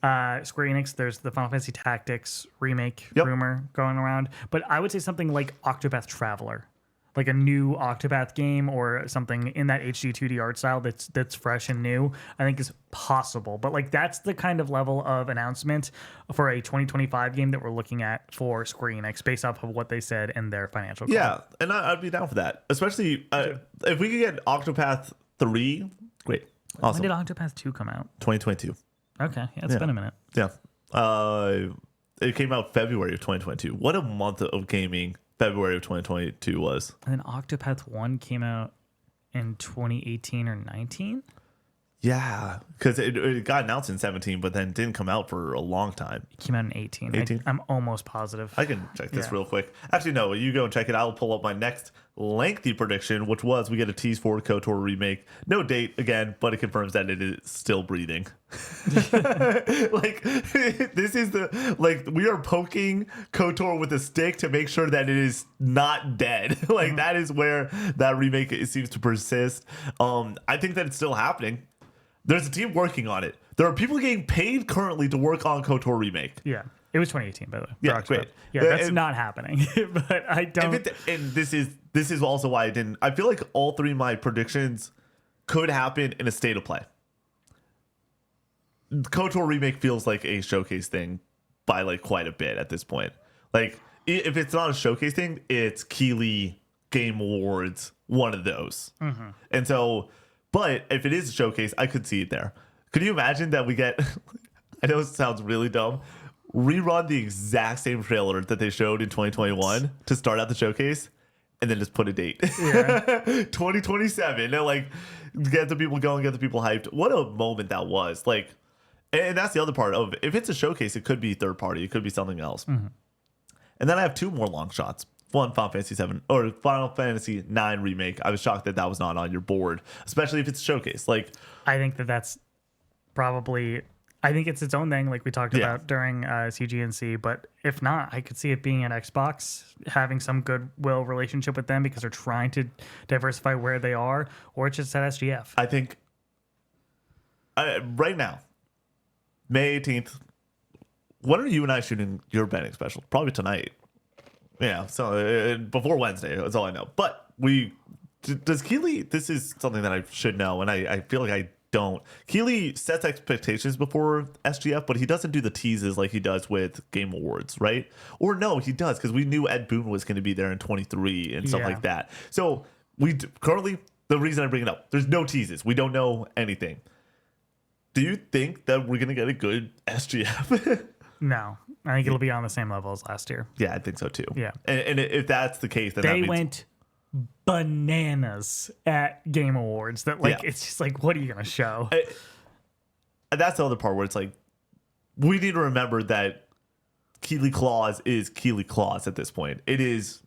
Square Enix. There's the Final Fantasy Tactics remake rumor going around, but I would say something like Octopath Traveler, like a new Octopath game or something in that HD 2D art style that's fresh and new, I think is possible. But like, that's the kind of level of announcement for a 2025 game that we're looking at for Square Enix based off of what they said in their financial call. Yeah, and I'd be down for that, especially if we could get Octopath 3. Great. Awesome. When did Octopath 2 come out? 2022. Okay, yeah, it's been a minute. Yeah. It came out February of 2022. What a month of gaming February of 2022 was. And then Octopath 1 came out in 2018 or 19. Yeah, because it got announced in 17, but then didn't come out for a long time. It came out in 18. 18? I'm almost positive. I can check this real quick. Actually, no, you go and check it. I'll pull up my next lengthy prediction, which was we get a tease for KOTOR remake. No date again, but it confirms that it is still breathing. Like, this is we are poking KOTOR with a stick to make sure that it is not dead. Like, that is where that remake seems to persist. I think that it's still happening. There's a team working on it. There are people getting paid currently to work on KOTOR remake. Yeah. It was 2018, by the way. Yeah, great. Yeah, that's not happening. But I don't. And this is also why I didn't. I feel like all three of my predictions could happen in a state of play. KOTOR remake feels like a showcase thing by like quite a bit at this point. Like, if it's not a showcase thing, it's Keighley Game Awards, one of those. Mm-hmm. And so, but if it is a showcase, I could see it there. Could you imagine that we get, I know it sounds really dumb, rerun the exact same trailer that they showed in 2021 to start out the showcase and then just put a date. Yeah. 2027. And like, get the people going, get the people hyped. What a moment that was. Like, and that's the other part of, if it's a showcase, it could be third party. It could be something else. Mm-hmm. And then I have two more long shots. One, Final Fantasy 7 or Final Fantasy 9 remake. I was shocked that that was not on your board, especially if it's a showcase. Like, I think that's probably, I think it's its own thing, like we talked about during CGNC. But if not, I could see it being an Xbox, having some goodwill relationship with them because they're trying to diversify where they are, or it's just at SGF. I think right now, May 18th, when are you and I shooting your betting special? Probably tonight. Yeah, so before Wednesday, that's all I know. But does Keighley, this is something that I should know, and I feel like I don't. Keighley sets expectations before SGF, but he doesn't do the teases like he does with Game Awards, right? Or no, he does, because we knew Ed Boon was going to be there in 23 and stuff like that. So currently, the reason I bring it up, there's no teases. We don't know anything. Do you think that we're going to get a good SGF? No, I think it'll be on the same level as last year. Yeah, I think so too. Yeah. And if that's the case, then they went bananas at Game Awards. That it's just like, what are you going to show? That's the other part where it's like, we need to remember that Keighley Claus is Keighley Claus at this point. He's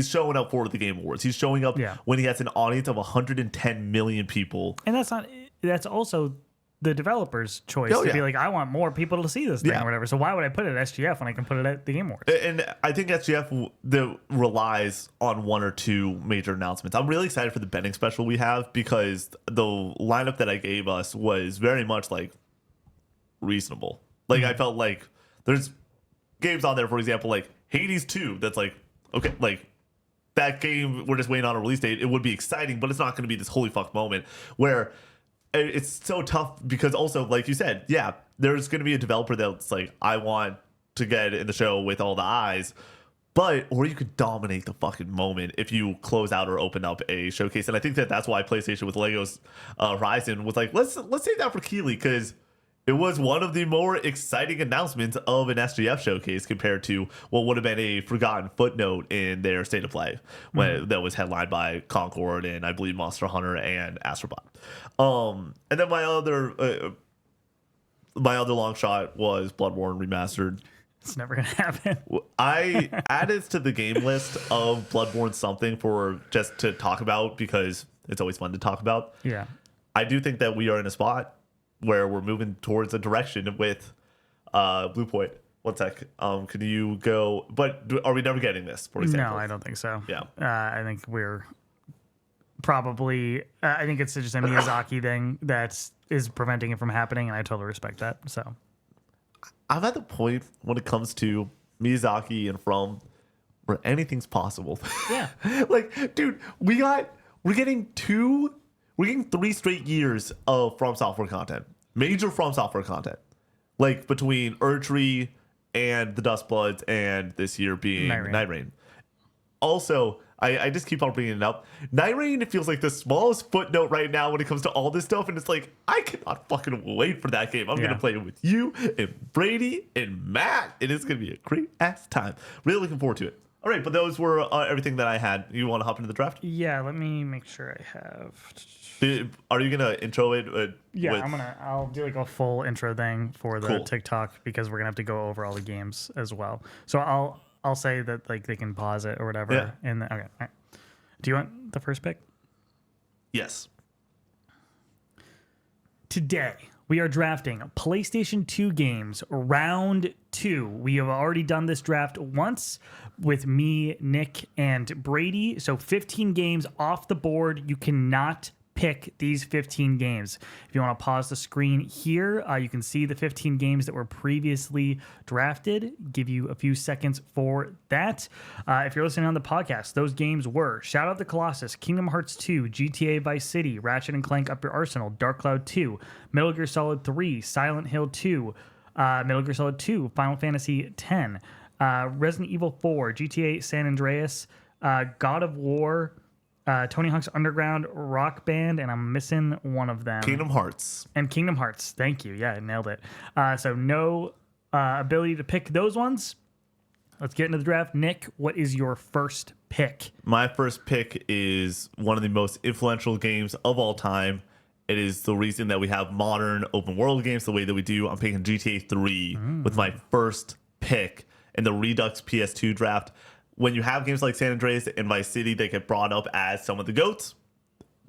showing up for the Game Awards. He's showing up when he has an audience of 110 million people. And that's also the developer's choice to be like, I want more people to see this thing or whatever. So why would I put it at SGF when I can put it at the Game Awards? And I think SGF relies on one or two major announcements. I'm really excited for the betting special we have because the lineup that I gave us was very much like reasonable. Like I felt like there's games on there, for example, like Hades 2. That's like, okay, like that game, we're just waiting on a release date. It would be exciting, but it's not going to be this holy fuck moment where it's so tough because also, like you said, there's going to be a developer that's like, I want to get in the show with all the eyes, or you could dominate the fucking moment if you close out or open up a showcase. And I think that's why PlayStation with Lego's Horizon was like, let's save that for Keighley because it was one of the more exciting announcements of an SGF showcase compared to what would have been a forgotten footnote in their State of Play that was headlined by Concord and I believe Monster Hunter and Astrobot. And then my other long shot was Bloodborne Remastered. It's never gonna happen. I added to the game list of Bloodborne something for just to talk about because it's always fun to talk about. Yeah, I do think that we are in a spot where we're moving towards a direction with Blue Point. One sec. Can you go? But are we never getting this, for example? No, I don't think so. Yeah. I think we're probably... I think it's just a Miyazaki thing that is preventing it from happening, and I totally respect that. So I'm at the point when it comes to Miyazaki and From where anything's possible. Yeah. Like, dude, we're getting 3 straight years of From Software content. Major From Software content. Like between Erdtree and the Dustbloods and this year being Night Rain. Also, I just keep on bringing it up. Night Rain, it feels like the smallest footnote right now when it comes to all this stuff. And it's like, I cannot fucking wait for that game. I'm going to play it with you and Brady and Matt. And it's going to be a great ass time. Really looking forward to it. All right, but those were everything that I had. You want to hop into the draft? Yeah, let me make sure I have. Are you gonna intro it? I'll do like a full intro thing for the Cool. TikTok because we're gonna have to go over all the games as well. So I'll say that like they can pause it or whatever. Yeah. And okay. All right. Do you want the first pick? Yes. Today, we are drafting PlayStation 2 games, round 2. We have already done this draft once with me, Nick, and Brady. So 15 games off the board. You cannot pick these 15 games. If you want to pause the screen here, you can see the 15 games that were previously drafted. Give you a few seconds for that. If you're listening on the podcast, those games were Shadow of the Colossus, Kingdom Hearts 2, GTA Vice City, Ratchet & Clank Up Your Arsenal, Dark Cloud 2, Metal Gear Solid 3, Silent Hill 2, Metal Gear Solid 2, Final Fantasy X, Resident Evil 4, GTA San Andreas, God of War, Tony Hawk's Underground, Rock Band, and I'm missing one of them. Kingdom Hearts. And Kingdom Hearts. Thank you. Yeah, I nailed it. So no ability to pick those ones. Let's get into the draft. Nick, what is your first pick? My first pick is one of the most influential games of all time. It is the reason that we have modern open world games the way that we do. I'm picking GTA 3 with my first pick in the Redux PS2 draft. When you have games like San Andreas and Vice City, they get brought up as some of the GOATs.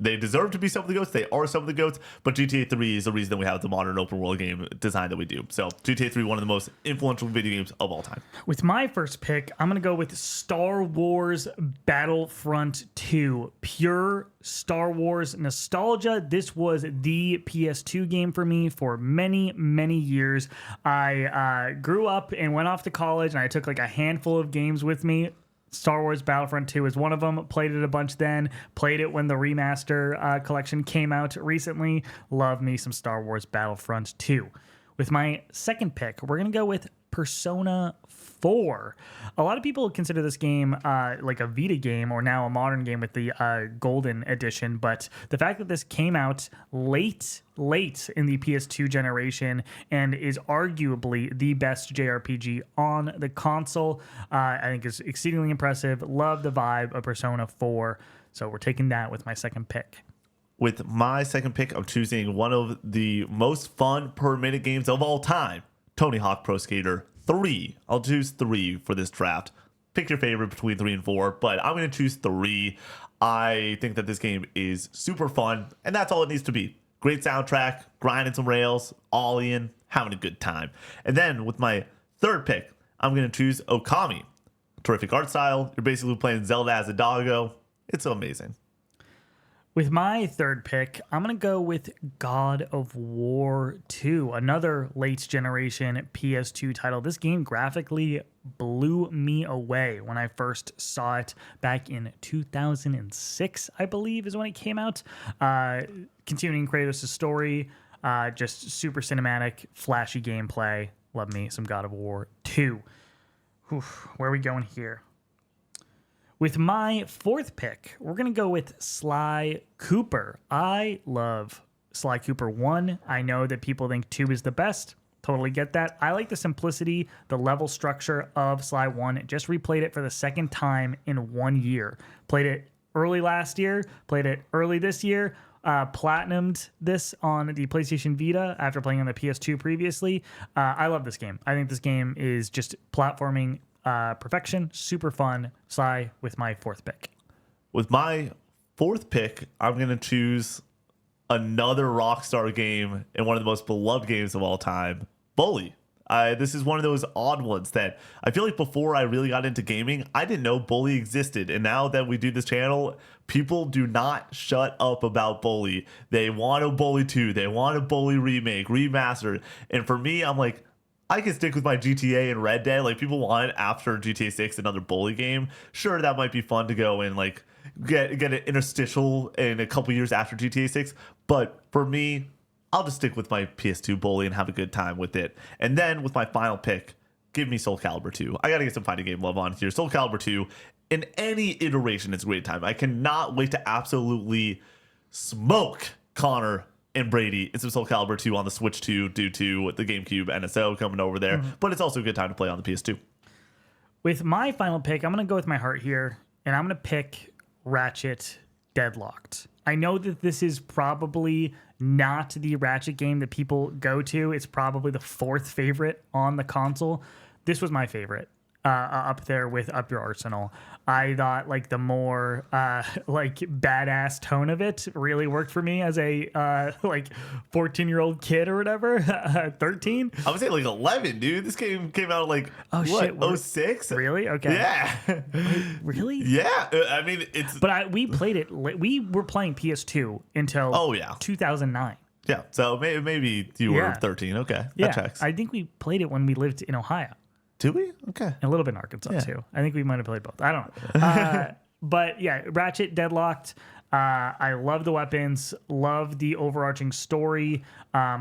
They deserve to be some of the GOATs. They are some of the GOATs. But GTA 3 is the reason that we have the modern open world game design that we do. So GTA 3, one of the most influential video games of all time. With my first pick, I'm going to go with Star Wars Battlefront 2. Pure Star Wars nostalgia. This was the PS2 game for me for many, many years. I grew up and went off to college, and I took like a handful of games with me. Star Wars Battlefront 2 is one of them. Played it a bunch then. Played it when the remaster collection came out recently. Love me some Star Wars Battlefront 2. With my second pick, we're going to go with Persona 4. A lot of people consider this game like a Vita game or now a modern game with the Golden Edition, but the fact that this came out late in the PS2 generation and is arguably the best JRPG on the console, I think is exceedingly impressive. Love the vibe of Persona 4, so we're taking that with my second pick. With my second pick, I'm choosing one of the most fun per minute games of all time, Tony Hawk Pro Skater 3. I'll choose 3 for this draft. Pick your favorite between 3 and 4, but I'm going to choose 3. I think that this game is super fun, and that's all it needs to be. Great soundtrack, grinding some rails, ollie-in, having a good time. And then with my third pick, I'm going to choose Okami. Terrific art style. You're basically playing Zelda as a doggo. It's amazing. With my third pick, I'm going to go with God of War 2, another late generation PS2 title. This game graphically blew me away when I first saw it back in 2006, I believe is when it came out. Continuing Kratos' story, just super cinematic, flashy gameplay. Love me some God of War 2. Where are we going here? With my fourth pick, we're going to go with Sly Cooper. I love Sly Cooper 1. I know that people think 2 is the best. Totally get that. I like the simplicity, the level structure of Sly 1. Just replayed it for the second time in 1 year. Played it early last year, played it early this year, platinumed this on the PlayStation Vita after playing on the PS2 previously. I love this game. I think this game is just platforming perfection, super fun. Sly with my fourth pick. With my fourth pick, I'm going to choose another Rockstar game and one of the most beloved games of all time, Bully. This is one of those odd ones that I feel like before I really got into gaming, I didn't know Bully existed. And now that we do this channel, people do not shut up about Bully. They want a Bully 2. They want a Bully remake, remastered. And for me, I'm like, I can stick with my GTA and Red Dead. Like, people want after GTA 6 another Bully game. Sure, that might be fun to go and like get an interstitial in a couple years after GTA 6. But for me, I'll just stick with my PS2 Bully and have a good time with it. And then with my final pick, give me Soul Calibur 2. I got to get some fighting game love on here. Soul Calibur 2, in any iteration, it's a great time. I cannot wait to absolutely smoke Connor and Brady in some Soul Calibur 2 on the Switch 2 due to the GameCube NSO coming over there. But it's also a good time to play on the PS2. With my final pick, I'm going to go with my heart here, and I'm going to pick Ratchet Deadlocked. I know that this is probably not the Ratchet game that people go to. It's probably the fourth favorite on the console. This was my favorite. Up there with Up Your Arsenal. I thought like the more like badass tone of it really worked for me as a like 14-year-old kid or whatever. 13. I would say like 11, dude. This game came out like shit, 06? Really? Okay. Yeah. Really? Yeah. I mean, it's. But we played it. We were playing PS2 until 2009. Yeah. So maybe you were 13. Okay. That checks. I think we played it when we lived in Ohio. Do we? Okay. A little bit in Arkansas too. I think we might have played both. I don't know. But yeah, Ratchet Deadlocked. I love the weapons. Love the overarching story.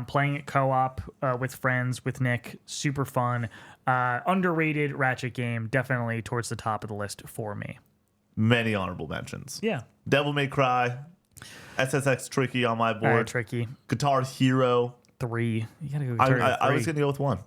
Playing it co-op with friends, with Nick. Super fun. Underrated Ratchet game. Definitely towards the top of the list for me. Many honorable mentions. Yeah. Devil May Cry. SSX Tricky on my board. Tricky. Guitar Hero. 3. You gotta go. I was gonna go with 1,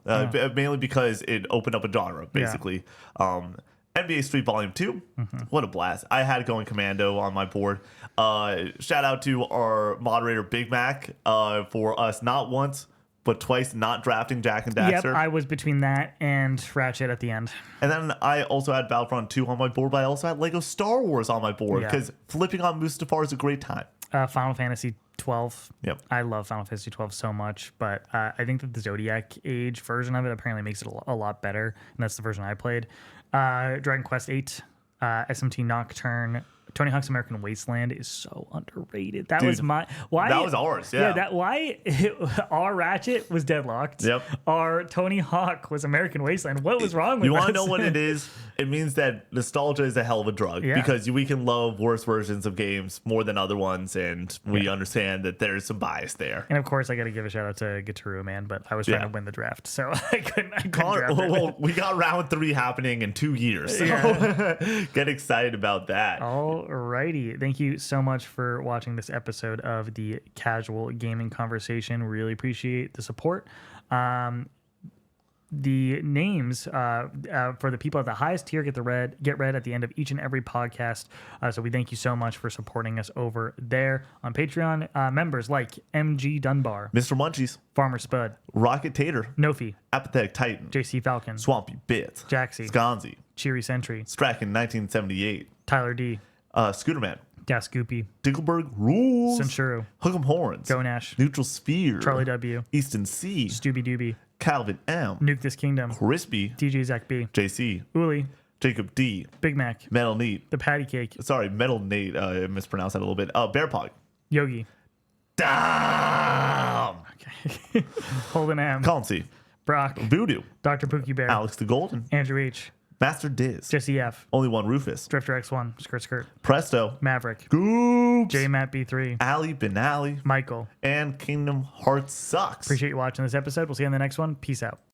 mainly because it opened up a genre, basically. NBA Street Volume 2, what a blast! I had Going Commando on my board. Shout out to our moderator Big Mac for us not once but twice not drafting Jack and Daxter. Yep, I was between that and Ratchet at the end. And then I also had Battlefront 2 on my board, but I also had Lego Star Wars on my board because flipping on Mustafar is a great time. Final Fantasy 12. Yep. I love Final Fantasy 12 so much, but I think that the Zodiac Age version of it apparently makes it a lot better, and that's the version I played. Dragon Quest 8, SMT Nocturne, Tony Hawk's American Wasteland is so underrated. That was my why. That was ours. Yeah. Our Ratchet was Deadlocked. Yep. Our Tony Hawk was American Wasteland. What was wrong with us? You want to know what it is? It means that nostalgia is a hell of a drug because we can love worse versions of games more than other ones, and we understand that there's some bias there. And of course, I got to give a shout out to Gitaru, man. But I was trying to win the draft, so I couldn't draft it. Well, we got round 3 happening in 2 years, so get excited about that. Alrighty, thank you so much for watching this episode of the Casual Gaming Conversation. Really appreciate the support. The names for the people at the highest tier get read at the end of each and every podcast. So we thank you so much for supporting us over there on Patreon. Members like MG Dunbar, Mr. Munchies, Farmer Spud, Rocket Tater, Nofi, Apathetic Titan, JC Falcon, Swampy Bits, Jaxie, Sconzi, Cheery Sentry, Strachan 1978, Tyler D, Scooterman, Gas Goopy, Diggleberg Rules, Centuro, Hook'em Horns, Go Nash, Neutral Sphere, Charlie W, Easton C, Stooby Dooby, Calvin M, Nuke This Kingdom, Crispy, DJ Zach B, JC, Uli, Jacob D, Big Mac, Metal Neat, The Patty Cake, sorry, Metal Nate, I mispronounced that a little bit, Bear Pog, Yogi, Damn, okay, Holden M, Colin C, Brock, Voodoo, Dr. Pookie Bear, Alex the Golden, Andrew H, Master Diz, Jesse F, Only One Rufus, Drifter X1, Skirt, Presto, Maverick, Goops, J Matt B3, Ali Benali, Michael. and Kingdom Hearts Sucks. Appreciate you watching this episode. We'll see you on the next one. Peace out.